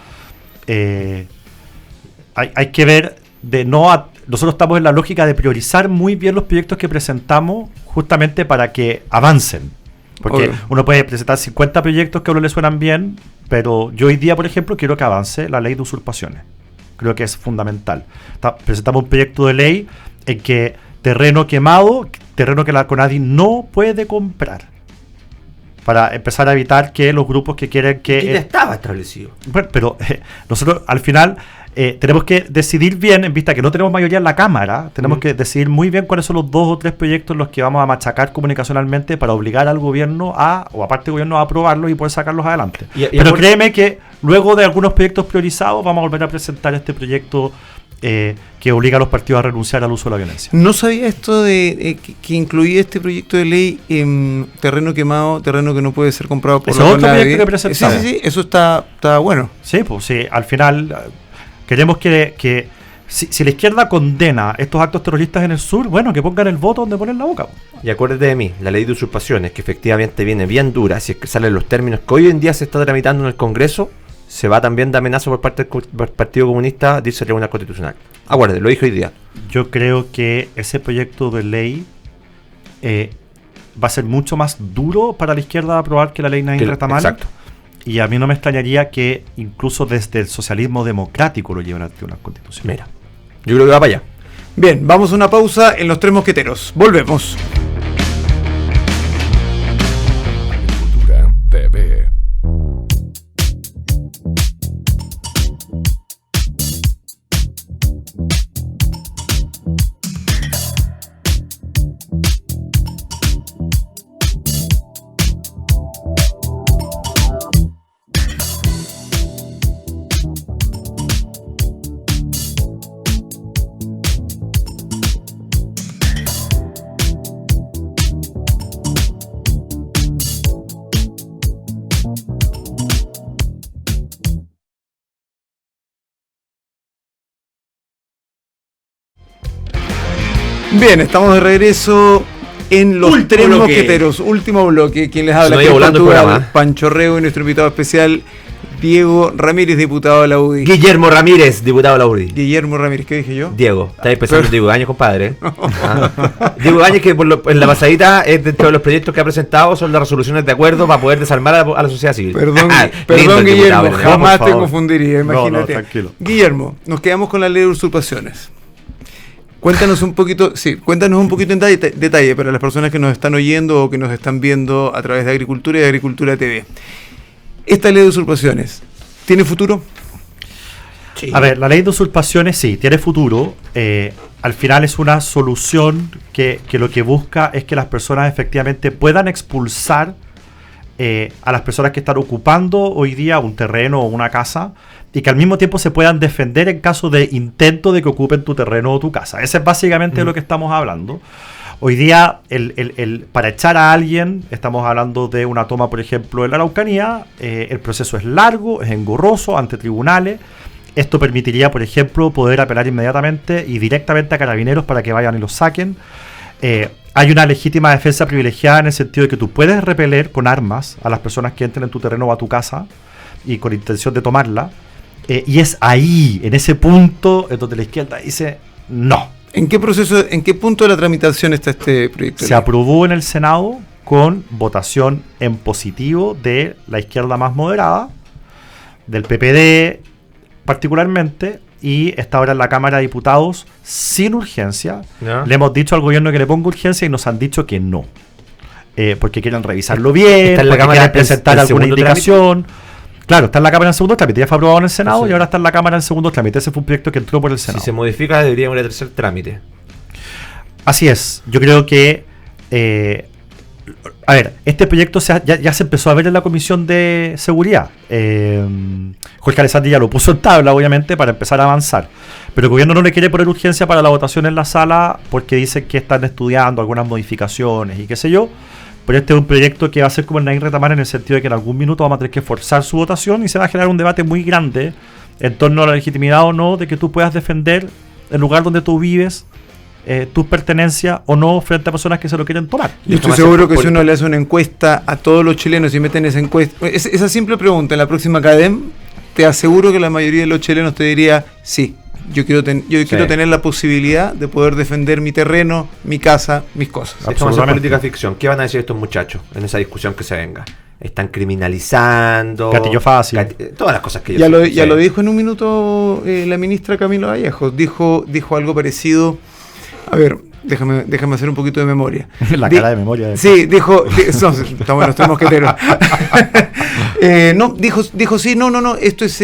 hay que ver nosotros estamos en la lógica de priorizar muy bien los proyectos que presentamos justamente para que avancen. Porque uno puede presentar 50 proyectos que a uno le suenan bien, pero yo hoy día, por ejemplo, quiero que avance la ley de usurpaciones. Creo que es fundamental. Presentamos un proyecto de ley en que terreno quemado, terreno que la CONADI no puede comprar, para empezar a evitar que los grupos que quieren que... ya estaba establecido. Bueno, pero nosotros al final tenemos que decidir bien, en vista que no tenemos mayoría en la Cámara, tenemos que decidir muy bien cuáles son los 2 o 3 proyectos en los que vamos a machacar comunicacionalmente para obligar al gobierno o aparte del gobierno a aprobarlos y poder sacarlos adelante. Pero créeme que luego de algunos proyectos priorizados vamos a volver a presentar este proyecto que obliga a los partidos a renunciar al uso de la violencia. No sabía esto de que incluía este proyecto de ley en terreno quemado, terreno que no puede ser comprado por la otro proyecto que presentamos. Sí, eso está bueno. Sí, pues sí, al final queremos que si la izquierda condena estos actos terroristas en el sur, bueno, que pongan el voto donde ponen la boca. Y acuérdate de mí, la ley de usurpaciones, que efectivamente viene bien dura, si es que salen los términos que hoy en día se está tramitando en el Congreso, se va también de amenaza por parte del Partido Comunista, dice el Tribunal Constitucional. Acuérdate, lo dijo hoy día. Yo creo que ese proyecto de ley va a ser mucho más duro para la izquierda aprobar que la ley Nadie Trata Mal. Exacto. Y a mí no me extrañaría que incluso desde el socialismo democrático lo lleven al Tribunal Constitucional. Mira, yo creo que va para allá. Bien, vamos a una pausa en Los Tres Mosqueteros. Volvemos. Agricultura TV. Bien, estamos de regreso en Los Tres Mosqueteros. Último bloque. Quien les habla es Pancho Rego y nuestro invitado especial, Diego Ramírez, diputado de la UDI. Guillermo Ramírez, diputado de la UDI. Guillermo Ramírez, ¿qué dije yo? Diego, estáis pensando en Diego Áñez, compadre. Diego Áñez, que en la pasadita es dentro de los proyectos que ha presentado, son las resoluciones de acuerdo para poder desarmar a la sociedad civil. Perdón Guillermo, jamás te confundiría, imagínate. No, tranquilo. Guillermo, nos quedamos con la ley de usurpaciones. Cuéntanos un poquito en detalle para las personas que nos están oyendo o que nos están viendo a través de Agricultura y de Agricultura TV. ¿Esta ley de usurpaciones tiene futuro? Sí. A ver, la ley de usurpaciones sí, tiene futuro. Al final es una solución que lo que busca es que las personas efectivamente puedan expulsar a las personas que están ocupando hoy día un terreno o una casa, y que al mismo tiempo se puedan defender en caso de intento de que ocupen tu terreno o tu casa. Ese es básicamente de lo que estamos hablando. Hoy día, para echar a alguien, estamos hablando de una toma, por ejemplo, en la Araucanía, el proceso es largo, es engorroso, ante tribunales. Esto permitiría, por ejemplo, poder apelar inmediatamente y directamente a carabineros para que vayan y los saquen. Hay una legítima defensa privilegiada en el sentido de que tú puedes repeler con armas a las personas que entren en tu terreno o a tu casa y con intención de tomarla. Y es ahí, en ese punto, en donde la izquierda dice no. ¿En qué proceso, en qué punto de la tramitación está este proyecto? Se aprobó en el Senado con votación en positivo de la izquierda más moderada, del PPD particularmente, y está ahora en la Cámara de Diputados sin urgencia. ¿No? Le hemos dicho al gobierno que le ponga urgencia y nos han dicho que no. Porque quieren revisarlo bien, ¿Está en la porque Cámara quieren presentar el alguna segundo indicación. Claro, está en la Cámara en segundo trámite, ya fue aprobado en el Senado Sí. y ahora está en la Cámara en segundo trámite. Ese fue un proyecto que entró por el Senado. Si se modifica, deberíamos ir a tercer trámite. Así es, yo creo que a ver, este proyecto ya se empezó a ver en la Comisión de Seguridad. Jorge Alessandri ya lo puso en tabla, obviamente, para empezar a avanzar. Pero el gobierno no le quiere poner urgencia para la votación en la sala porque dicen que están estudiando algunas modificaciones y qué sé yo. Pero este es un proyecto que va a ser como el Nain Retamar en el sentido de que en algún minuto vamos a tener que forzar su votación y se va a generar un debate muy grande en torno a la legitimidad o no de que tú puedas defender el lugar donde tú vives, tus pertenencias o no frente a personas que se lo quieren tomar. Yo estoy seguro que si uno le hace una encuesta a todos los chilenos y meten esa encuesta, esa simple pregunta en la próxima CADEM, te aseguro que la mayoría de los chilenos te diría sí. Yo quiero tener la posibilidad de poder defender mi terreno, mi casa, mis cosas. Estamos haciendo política ficción. ¿Qué van a decir estos muchachos en esa discusión que se venga? Están criminalizando. Gatillo fácil. Todas las cosas que Ya lo dijo en un minuto la ministra Camila Vallejo. Dijo algo parecido. A ver, déjame hacer un poquito de memoria. La cara de memoria. Sí, dijo. Está bueno, estoy mosquetero. Dijo sí, no, esto es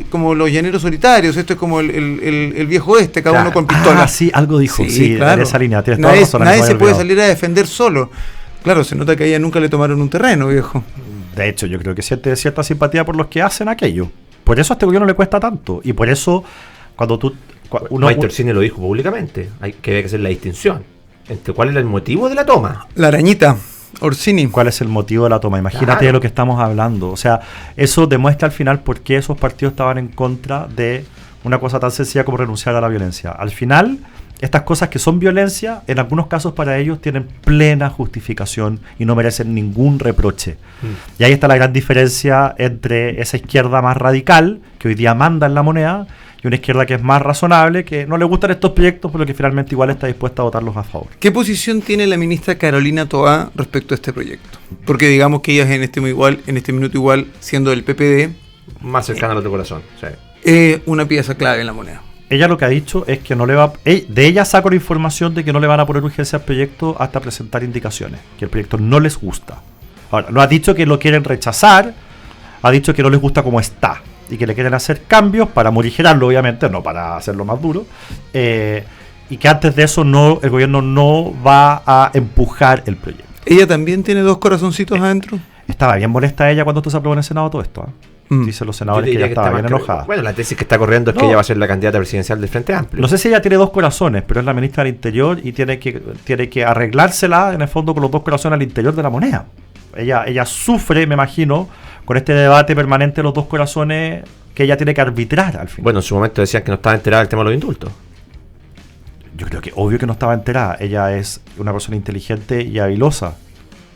como los llaneros solitarios, esto es como el viejo oeste, cada uno con pistola. Sí, algo dijo, sí, claro. En esa línea. Nadie se puede salir a defender solo. Claro, se nota que a ella nunca le tomaron un terreno, viejo. De hecho, yo creo que siente cierta simpatía por los que hacen aquello. Por eso a este gobierno le cuesta tanto. Y por eso, cuando tú... Maite Orsini lo dijo públicamente. Hay que hacer la distinción entre cuál era el motivo de la toma. La arañita. Orsini. ¿Cuál es el motivo de la toma? Imagínate de lo que estamos hablando. O sea, eso demuestra al final por qué esos partidos estaban en contra de una cosa tan sencilla como renunciar a la violencia. Al final, estas cosas que son violencia, en algunos casos para ellos tienen plena justificación y no merecen ningún reproche. Y ahí está la gran diferencia entre esa izquierda más radical, que hoy día manda en la moneda, y una izquierda que es más razonable, que no le gustan estos proyectos, pero que finalmente igual está dispuesta a votarlos a favor. ¿Qué posición tiene la ministra Carolina Toá respecto a este proyecto? Porque digamos que ella es en este minuto igual, siendo del PPD, más cercana al otro corazón. Sí. Una pieza clave en la moneda. Ella lo que ha dicho es que no le va... De ella saco la información de que no le van a poner urgencia al proyecto hasta presentar indicaciones, que el proyecto no les gusta. Ahora, no ha dicho que lo quieren rechazar, ha dicho que no les gusta como está y que le quieren hacer cambios para morigerarlo, obviamente, no para hacerlo más duro, y que antes de eso el gobierno no va a empujar el proyecto. ¿Ella también tiene dos corazoncitos adentro? Estaba bien molesta ella cuando esto se aprobó en el Senado todo esto, Dicen los senadores que ella estaba bien enojada. Bueno, la tesis que está corriendo es que ella va a ser la candidata presidencial del Frente Amplio. No sé si ella tiene dos corazones, pero es la ministra del Interior y tiene que arreglársela en el fondo con los dos corazones al interior de la moneda. Ella sufre, me imagino, con este debate permanente de los dos corazones que ella tiene que arbitrar al final. Bueno, en su momento decían que no estaba enterada del tema de los indultos. Yo creo que obvio que no estaba enterada. Ella es una persona inteligente y habilosa.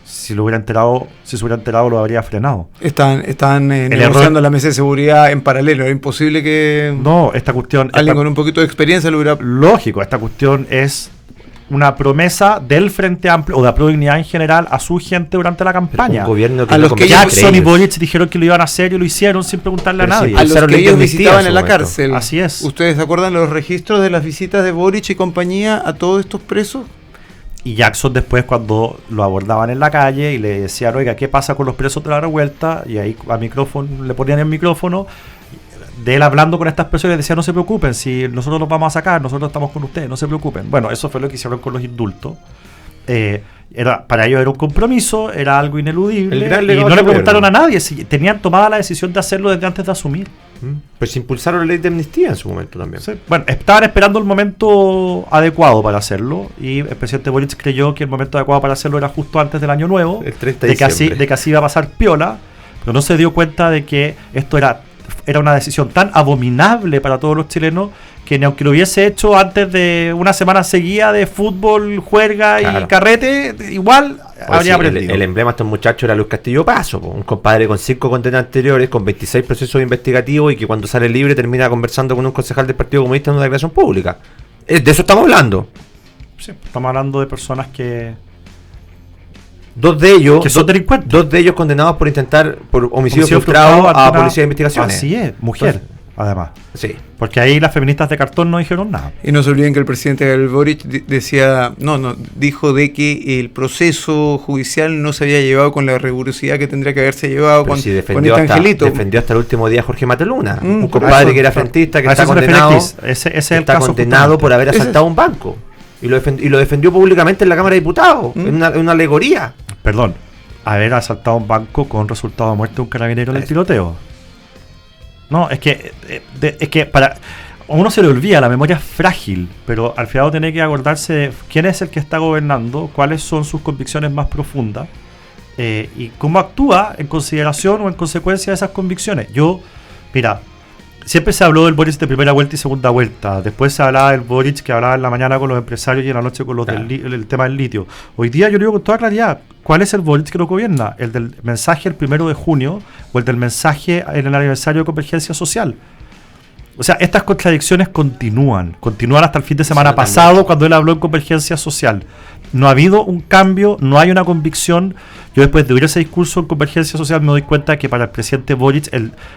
Si se hubiera enterado, lo habría frenado. Están negociando la mesa de seguridad en paralelo. Es imposible que esta cuestión... alguien con un poquito de experiencia lo hubiera... Lógico, esta cuestión es una promesa del Frente Amplio o de la Prodignidad en general a su gente durante la campaña. Un gobierno que a los que Jackson y Boric dijeron que lo iban a hacer y lo hicieron sin preguntarle a nadie. A los que ellos visitaban en la cárcel. Así es. ¿Ustedes se acuerdan de los registros de las visitas de Boric y compañía a todos estos presos? Y Jackson después, cuando lo abordaban en la calle y le decían, oiga, ¿qué pasa con los presos de la revuelta? Y ahí le ponían el micrófono, de él hablando con estas personas, decía: no se preocupen, si nosotros los vamos a sacar, nosotros estamos con ustedes, no se preocupen. Bueno, eso fue lo que hicieron con los indultos. Para ellos era un compromiso, era algo ineludible, y no le preguntaron a nadie si tenían tomada la decisión de hacerlo desde antes de asumir. Pues impulsaron la ley de amnistía en su momento también. Sí. Bueno, estaban esperando el momento adecuado para hacerlo, y el presidente Boric creyó que el momento adecuado para hacerlo era justo antes del año nuevo, el 30 de que así iba a pasar piola, pero no se dio cuenta de que esto era una decisión tan abominable para todos los chilenos que ni aunque lo hubiese hecho antes de una semana seguida de fútbol, juerga y carrete, igual habría aprendido. El emblema de estos muchachos era Luis Castillo Paso, un compadre con 5 condenas anteriores, con 26 procesos investigativos, y que cuando sale libre termina conversando con un concejal del Partido Comunista en una declaración pública. De eso estamos hablando. Sí, estamos hablando de personas que... Dos de ellos son delincuentes. Dos de ellos condenados por homicidio frustrado a policía de investigaciones. Así es, mujer, además. Sí. Porque ahí las feministas de cartón no dijeron nada. Y no se olviden que el presidente Gabriel Boric dijo de que el proceso judicial no se había llevado con la rigurosidad que tendría que haberse llevado con este Angelito. Defendió hasta el último día a Jorge Mateluna, un compadre que era frentista, que está condenado, está condenado por haber asaltado un banco. Y lo defendió públicamente en la Cámara de Diputados, en una alegoría. Perdón, haber asaltado un banco con resultado de muerte de un carabinero en el tiroteo. No, es que para uno se le olvida, la memoria es frágil, pero al final tiene que acordarse de quién es el que está gobernando, cuáles son sus convicciones más profundas, y cómo actúa en consideración o en consecuencia de esas convicciones. Mira, siempre se habló del Boric de primera vuelta y segunda vuelta. Después se hablaba del Boric que hablaba en la mañana con los empresarios y en la noche con los del tema del litio. Hoy día yo le digo con toda claridad, ¿cuál es el Boric que lo gobierna? ¿El del mensaje el 1 de junio o el del mensaje en el aniversario de Convergencia Social? O sea, estas contradicciones continúan hasta el fin de semana pasado, cuando él habló en Convergencia Social. No ha habido un cambio, no hay una convicción. Yo después de oír ese discurso en Convergencia Social me doy cuenta que para el presidente Boric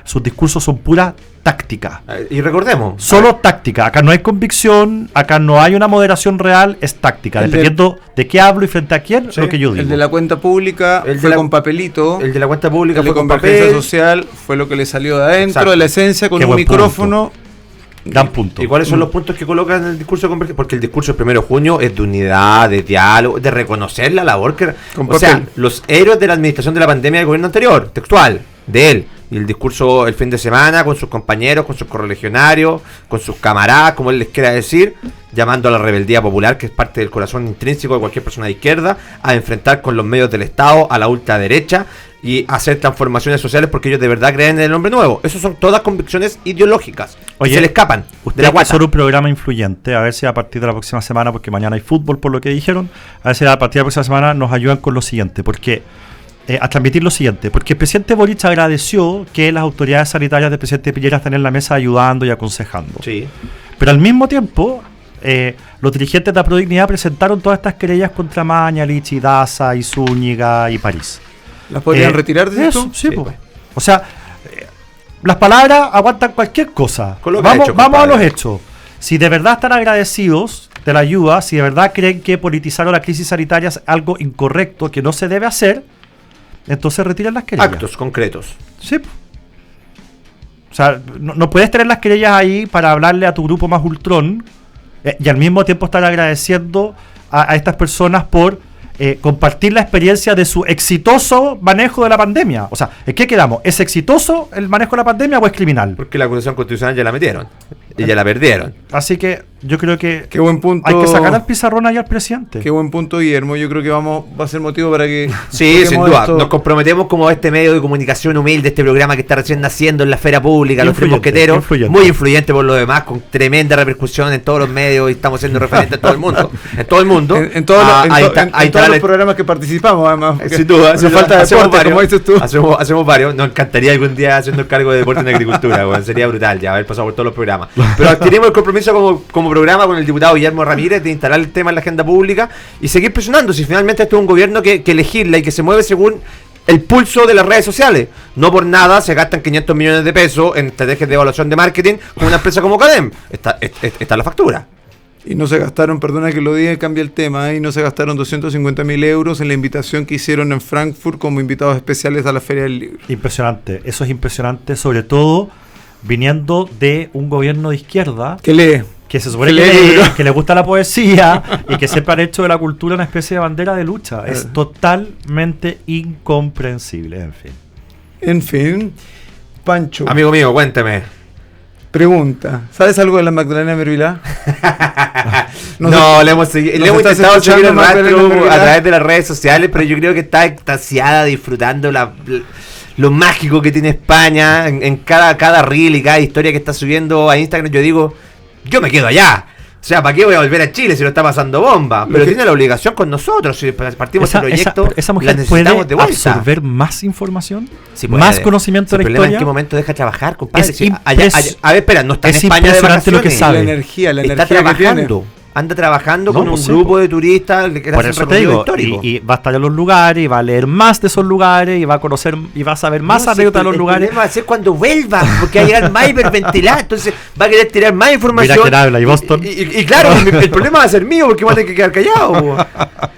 sus discursos son pura táctica. Y recordemos, solo táctica. Acá no hay convicción, acá no hay una moderación real, es táctica. Dependiendo de qué hablo y frente a quién, lo que yo digo. El de la cuenta pública fue con papelito. El de la cuenta pública fue con Convergencia Social, fue lo que le salió de adentro, de la esencia, con un micrófono. Gran punto. ¿Y cuáles son los puntos que colocan en el discurso de Convergencia? Porque el discurso del 1 de junio es de unidad, de diálogo, de reconocer la labor que... O sea, los héroes de la administración de la pandemia del gobierno anterior, textual, de él. Y el discurso el fin de semana con sus compañeros, con sus correligionarios, con sus camaradas, como él les quiera decir, llamando a la rebeldía popular, que es parte del corazón intrínseco de cualquier persona de izquierda, a enfrentar con los medios del Estado a la ultraderecha y hacer transformaciones sociales porque ellos de verdad creen en el hombre nuevo. Esas son todas convicciones ideológicas. Oye, se le escapan de la guata. Solo un programa influyente, a ver si a partir de la próxima semana, porque mañana hay fútbol por lo que dijeron, a ver si a partir de la próxima semana nos ayudan con lo siguiente, porque a transmitir lo siguiente, porque el presidente Boric agradeció que las autoridades sanitarias del presidente Piñera estén en la mesa ayudando y aconsejando. Sí. Pero al mismo tiempo, los dirigentes de la Prodignidad presentaron todas estas querellas contra Mañalich, Daza, Zúñiga y París. ¿Las podrían retirar de eso? esto? Sí, pues. O sea, las palabras aguantan cualquier cosa. Vamos a los hechos. Si de verdad están agradecidos de la ayuda, si de verdad creen que politizar la crisis sanitaria es algo incorrecto, que no se debe hacer, entonces retiran las querellas. Actos concretos. Sí. O sea, no puedes tener las querellas ahí para hablarle a tu grupo más ultrón y al mismo tiempo estar agradeciendo a estas personas por compartir la experiencia de su exitoso manejo de la pandemia. O sea, ¿en qué quedamos? ¿Es exitoso el manejo de la pandemia o es criminal? Porque la acusación constitucional ya la metieron y ya la perdieron. Así que yo creo que qué buen punto. Hay que sacar al pizarrón ahí al presidente. Qué buen punto, Guillermo. Yo creo que va a ser motivo para que... Sí, sin duda. Nos comprometemos como este medio de comunicación humilde, este programa que está recién naciendo en la esfera pública, los Tres Mosqueteros, muy influyente por lo demás, con tremenda repercusión en todos los medios y estamos siendo referentes en todo el mundo. En todo el mundo. En todos los programas que participamos, además. Sin duda. Nos falta deporte, como dices tú. Hacemos varios. Nos encantaría algún día haciendo el cargo de deporte en agricultura. Bueno, sería brutal ya haber pasado por todos los programas. Pero tenemos el compromiso como programa con el diputado Guillermo Ramírez de instalar el tema en la agenda pública y seguir presionando. Si finalmente esto es un gobierno que legisla y que se mueve según el pulso de las redes sociales. No por nada se gastan 500 millones de pesos en estrategias de evaluación de marketing con una empresa como Cadem. Está la factura. Y no se gastaron, perdona que lo diga y cambie el tema, y no se gastaron 250.000 euros en la invitación que hicieron en Frankfurt como invitados especiales a la Feria del Libro. Impresionante, eso es impresionante, sobre todo viniendo de un gobierno de izquierda ¿Qué lee? que se supone Que que, lee, ¿no? que le gusta la poesía y que siempre han hecho de la cultura una especie de bandera de lucha. Es totalmente incomprensible, en fin. En fin, Pancho, Amigo mío, cuénteme. pregunta. ¿Sabes algo de la Magdalena Mervilá? No, le hemos intentado escuchando, seguir el Magdalena rastro Mervilá? a través de las redes sociales, pero yo creo que está extasiada disfrutando lo mágico que tiene España en cada reel y cada historia que está subiendo a Instagram. Yo digo, yo me quedo allá. O sea, ¿para qué voy a volver a Chile si lo está pasando bomba? Pero tiene la obligación con nosotros. Si partimos el proyecto, esa la mujer necesitamos puede de vuelta. absorber más información, Sí puede. más conocimiento de El la problema es historia. en qué momento deja trabajar, compadre. Es Si a ver, espera, no está en es España de impresionante lo que vacaciones. sabe. La energía Está que tiene. trabajando. Anda trabajando No, con un pues sí, grupo pues. de turistas que Por hacen eso te recorrido digo, histórico. y va a estar en los lugares, y va a leer más de esos lugares, y va a conocer, y va a saber más No, anécdotas de los el lugares. problema va a ser cuando vuelva, porque va a llegar más hiperventilada, entonces va a querer tirar más información. Mira quién habla, y Boston. Y claro, el problema va a ser mío, porque va a tener que quedar callado.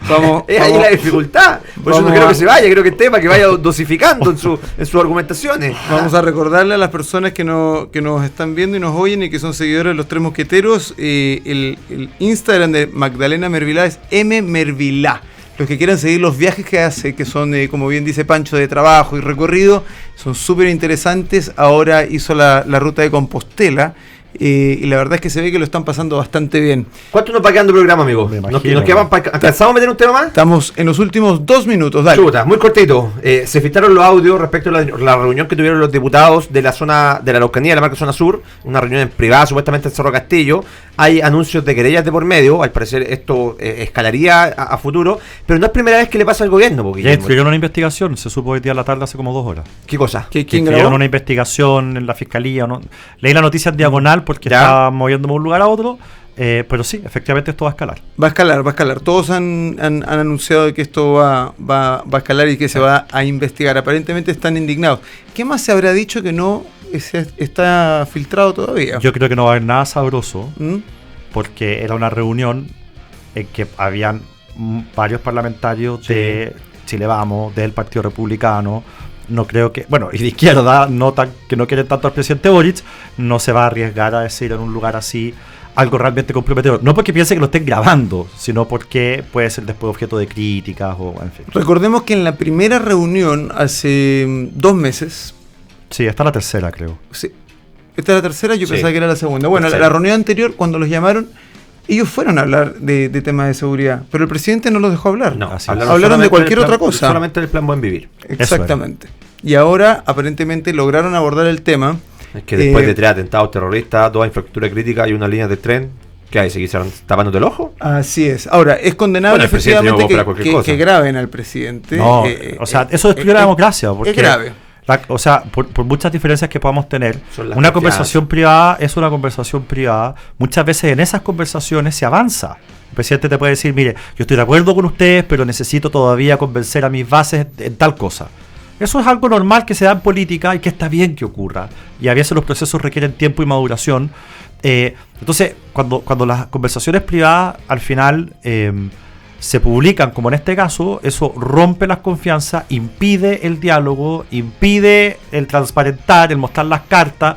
Po. Es ahí la dificultad. Por eso no quiero que se vaya, quiero que esté para que vaya dosificando en sus argumentaciones. Vamos a recordarle a las personas que nos están viendo y nos oyen y que son seguidores de los Tres Mosqueteros, el Instagram de Magdalena Mervilá es mmervilá. Los que quieran seguir los viajes que hace, que son, como bien dice Pancho, de trabajo y recorrido, son súper interesantes. Ahora hizo la ruta de Compostela. Y la verdad es que se ve que lo están pasando bastante bien. ¿Cuánto nos va quedando el programa, amigo? Me ¿Nos imagino. quedan ¿Alcanzamos a meter un tema más? Estamos en los últimos 2 minutos, dale. Chuta, muy cortito. Se filtraron los audios respecto a la reunión que tuvieron los diputados de la zona de la Araucanía, de la marca Zona Sur, una reunión en privada, supuestamente en Cerro Castillo. Hay anuncios de querellas de por medio, al parecer esto escalaría a futuro, pero no es primera vez que le pasa al gobierno. Porque, Ya instruyeron una investigación, se supo hoy día a la tarde hace como 2 horas. ¿Qué cosa? ¿Quién Instruyeron grabó? una investigación en la fiscalía. ¿No? Leí la noticia en diagonal porque Ya. estaba moviéndome de un lugar a otro, pero sí, efectivamente esto va a escalar. Va a escalar. Todos han anunciado que esto va a escalar y que se va a investigar. Aparentemente están indignados. ¿Qué más se habrá dicho que no está filtrado todavía? Yo creo que no va a haber nada sabroso, ¿Mm? porque era una reunión en que habían varios parlamentarios de Chile Vamos, del Partido Republicano. No creo que, bueno, y de izquierda, que no quieren tanto al presidente Boric, no se va a arriesgar a decir en un lugar así algo realmente comprometedor. No porque piense que lo estén grabando, sino porque puede ser después objeto de críticas o en fin. Recordemos que en la primera reunión, hace 2 meses, Sí, esta es la tercera, creo. sí, esta es la tercera, yo Sí. pensaba que era la segunda. Bueno, la reunión anterior, cuando los llamaron, ellos fueron a hablar de temas de seguridad, pero el presidente no los dejó hablar. No, Así es. hablaron Hablaron de solamente cualquier del otra plan- cosa. Solamente del plan Buen Vivir. Exactamente. Y ahora, aparentemente, lograron abordar el tema. Es que después Eh, de 3 atentados terroristas, 2 infraestructura crítica y una línea de tren, ¿qué hay? ¿Seguir tapándote el ojo? Así es. Ahora, es condenable Bueno, el presidente no va a efectivamente comprar cualquier cosa. que graben al presidente. No, o sea, eso destruye la democracia. Porque es grave. o sea, por muchas diferencias que podamos tener, Son las una confianzas. conversación privada es una conversación privada. Muchas veces en esas conversaciones se avanza. El presidente te puede decir, mire, yo estoy de acuerdo con ustedes, pero necesito todavía convencer a mis bases en tal cosa. Eso es algo normal que se da en política y que está bien que ocurra. Y a veces los procesos requieren tiempo y maduración. Entonces, cuando las conversaciones privadas al final se publican, como en este caso, eso rompe las confianzas, impide el diálogo, impide el transparentar, el mostrar las cartas.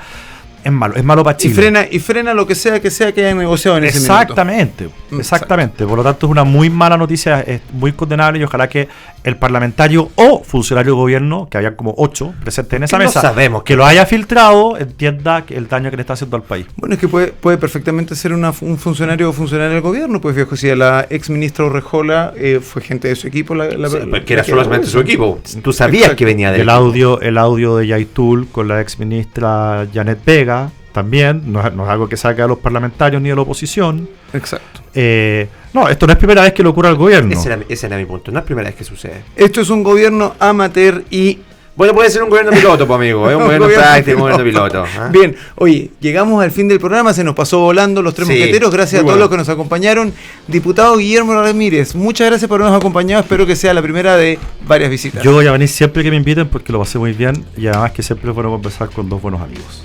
Es malo para Y Chile. frena lo que sea que hayan negociado en ese minuto. Exactamente. Por lo tanto, es una muy mala noticia, es muy condenable y ojalá que el parlamentario o funcionario de gobierno, que había como 8 presentes en esa Que no mesa, sabemos que lo haya filtrado, entienda que el daño que le está haciendo al país. Bueno, es que puede perfectamente ser un funcionario o funcionaria del gobierno, pues viejo, si a la ex ministra Urrejola fue gente de su equipo. Porque era solamente su equipo. Tú sabías Exacto. que venía de El audio de Yaitul con la ex ministra Janet Vega también, no es algo que saque a los parlamentarios ni a la oposición. Exacto. No, esto no es primera vez que le ocurre al gobierno. Ese era mi punto. No es primera vez que sucede. Esto es un gobierno amateur y... Bueno, puede ser un gobierno piloto, pues, amigo. Es un gobierno práctico, un gobierno piloto. ¿Ah? Bien, oye, llegamos al fin del programa, se nos pasó volando los Tres Sí, Mosqueteros, gracias a muy todos bueno. los que nos acompañaron. Diputado Guillermo Ramírez, muchas gracias por habernos acompañado, espero que sea la primera de varias visitas. Yo voy a venir siempre que me inviten porque lo pasé muy bien y además que siempre es bueno conversar con 2 buenos amigos.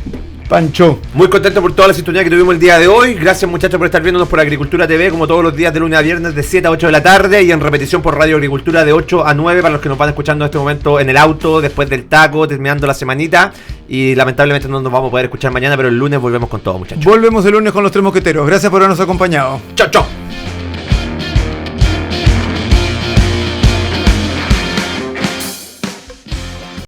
Pancho. Muy contento por toda la sintonía que tuvimos el día de hoy. Gracias, muchachos, por estar viéndonos por Agricultura TV, como todos los días de lunes a viernes de 7 a 8 de la tarde y en repetición por Radio Agricultura de 8 a 9 para los que nos van escuchando en este momento en el auto, después del taco, terminando la semanita. Y lamentablemente no nos vamos a poder escuchar mañana, pero el lunes volvemos con todo, muchachos. Volvemos el lunes con los Tres Mosqueteros. Gracias por habernos acompañado. Chao, chao.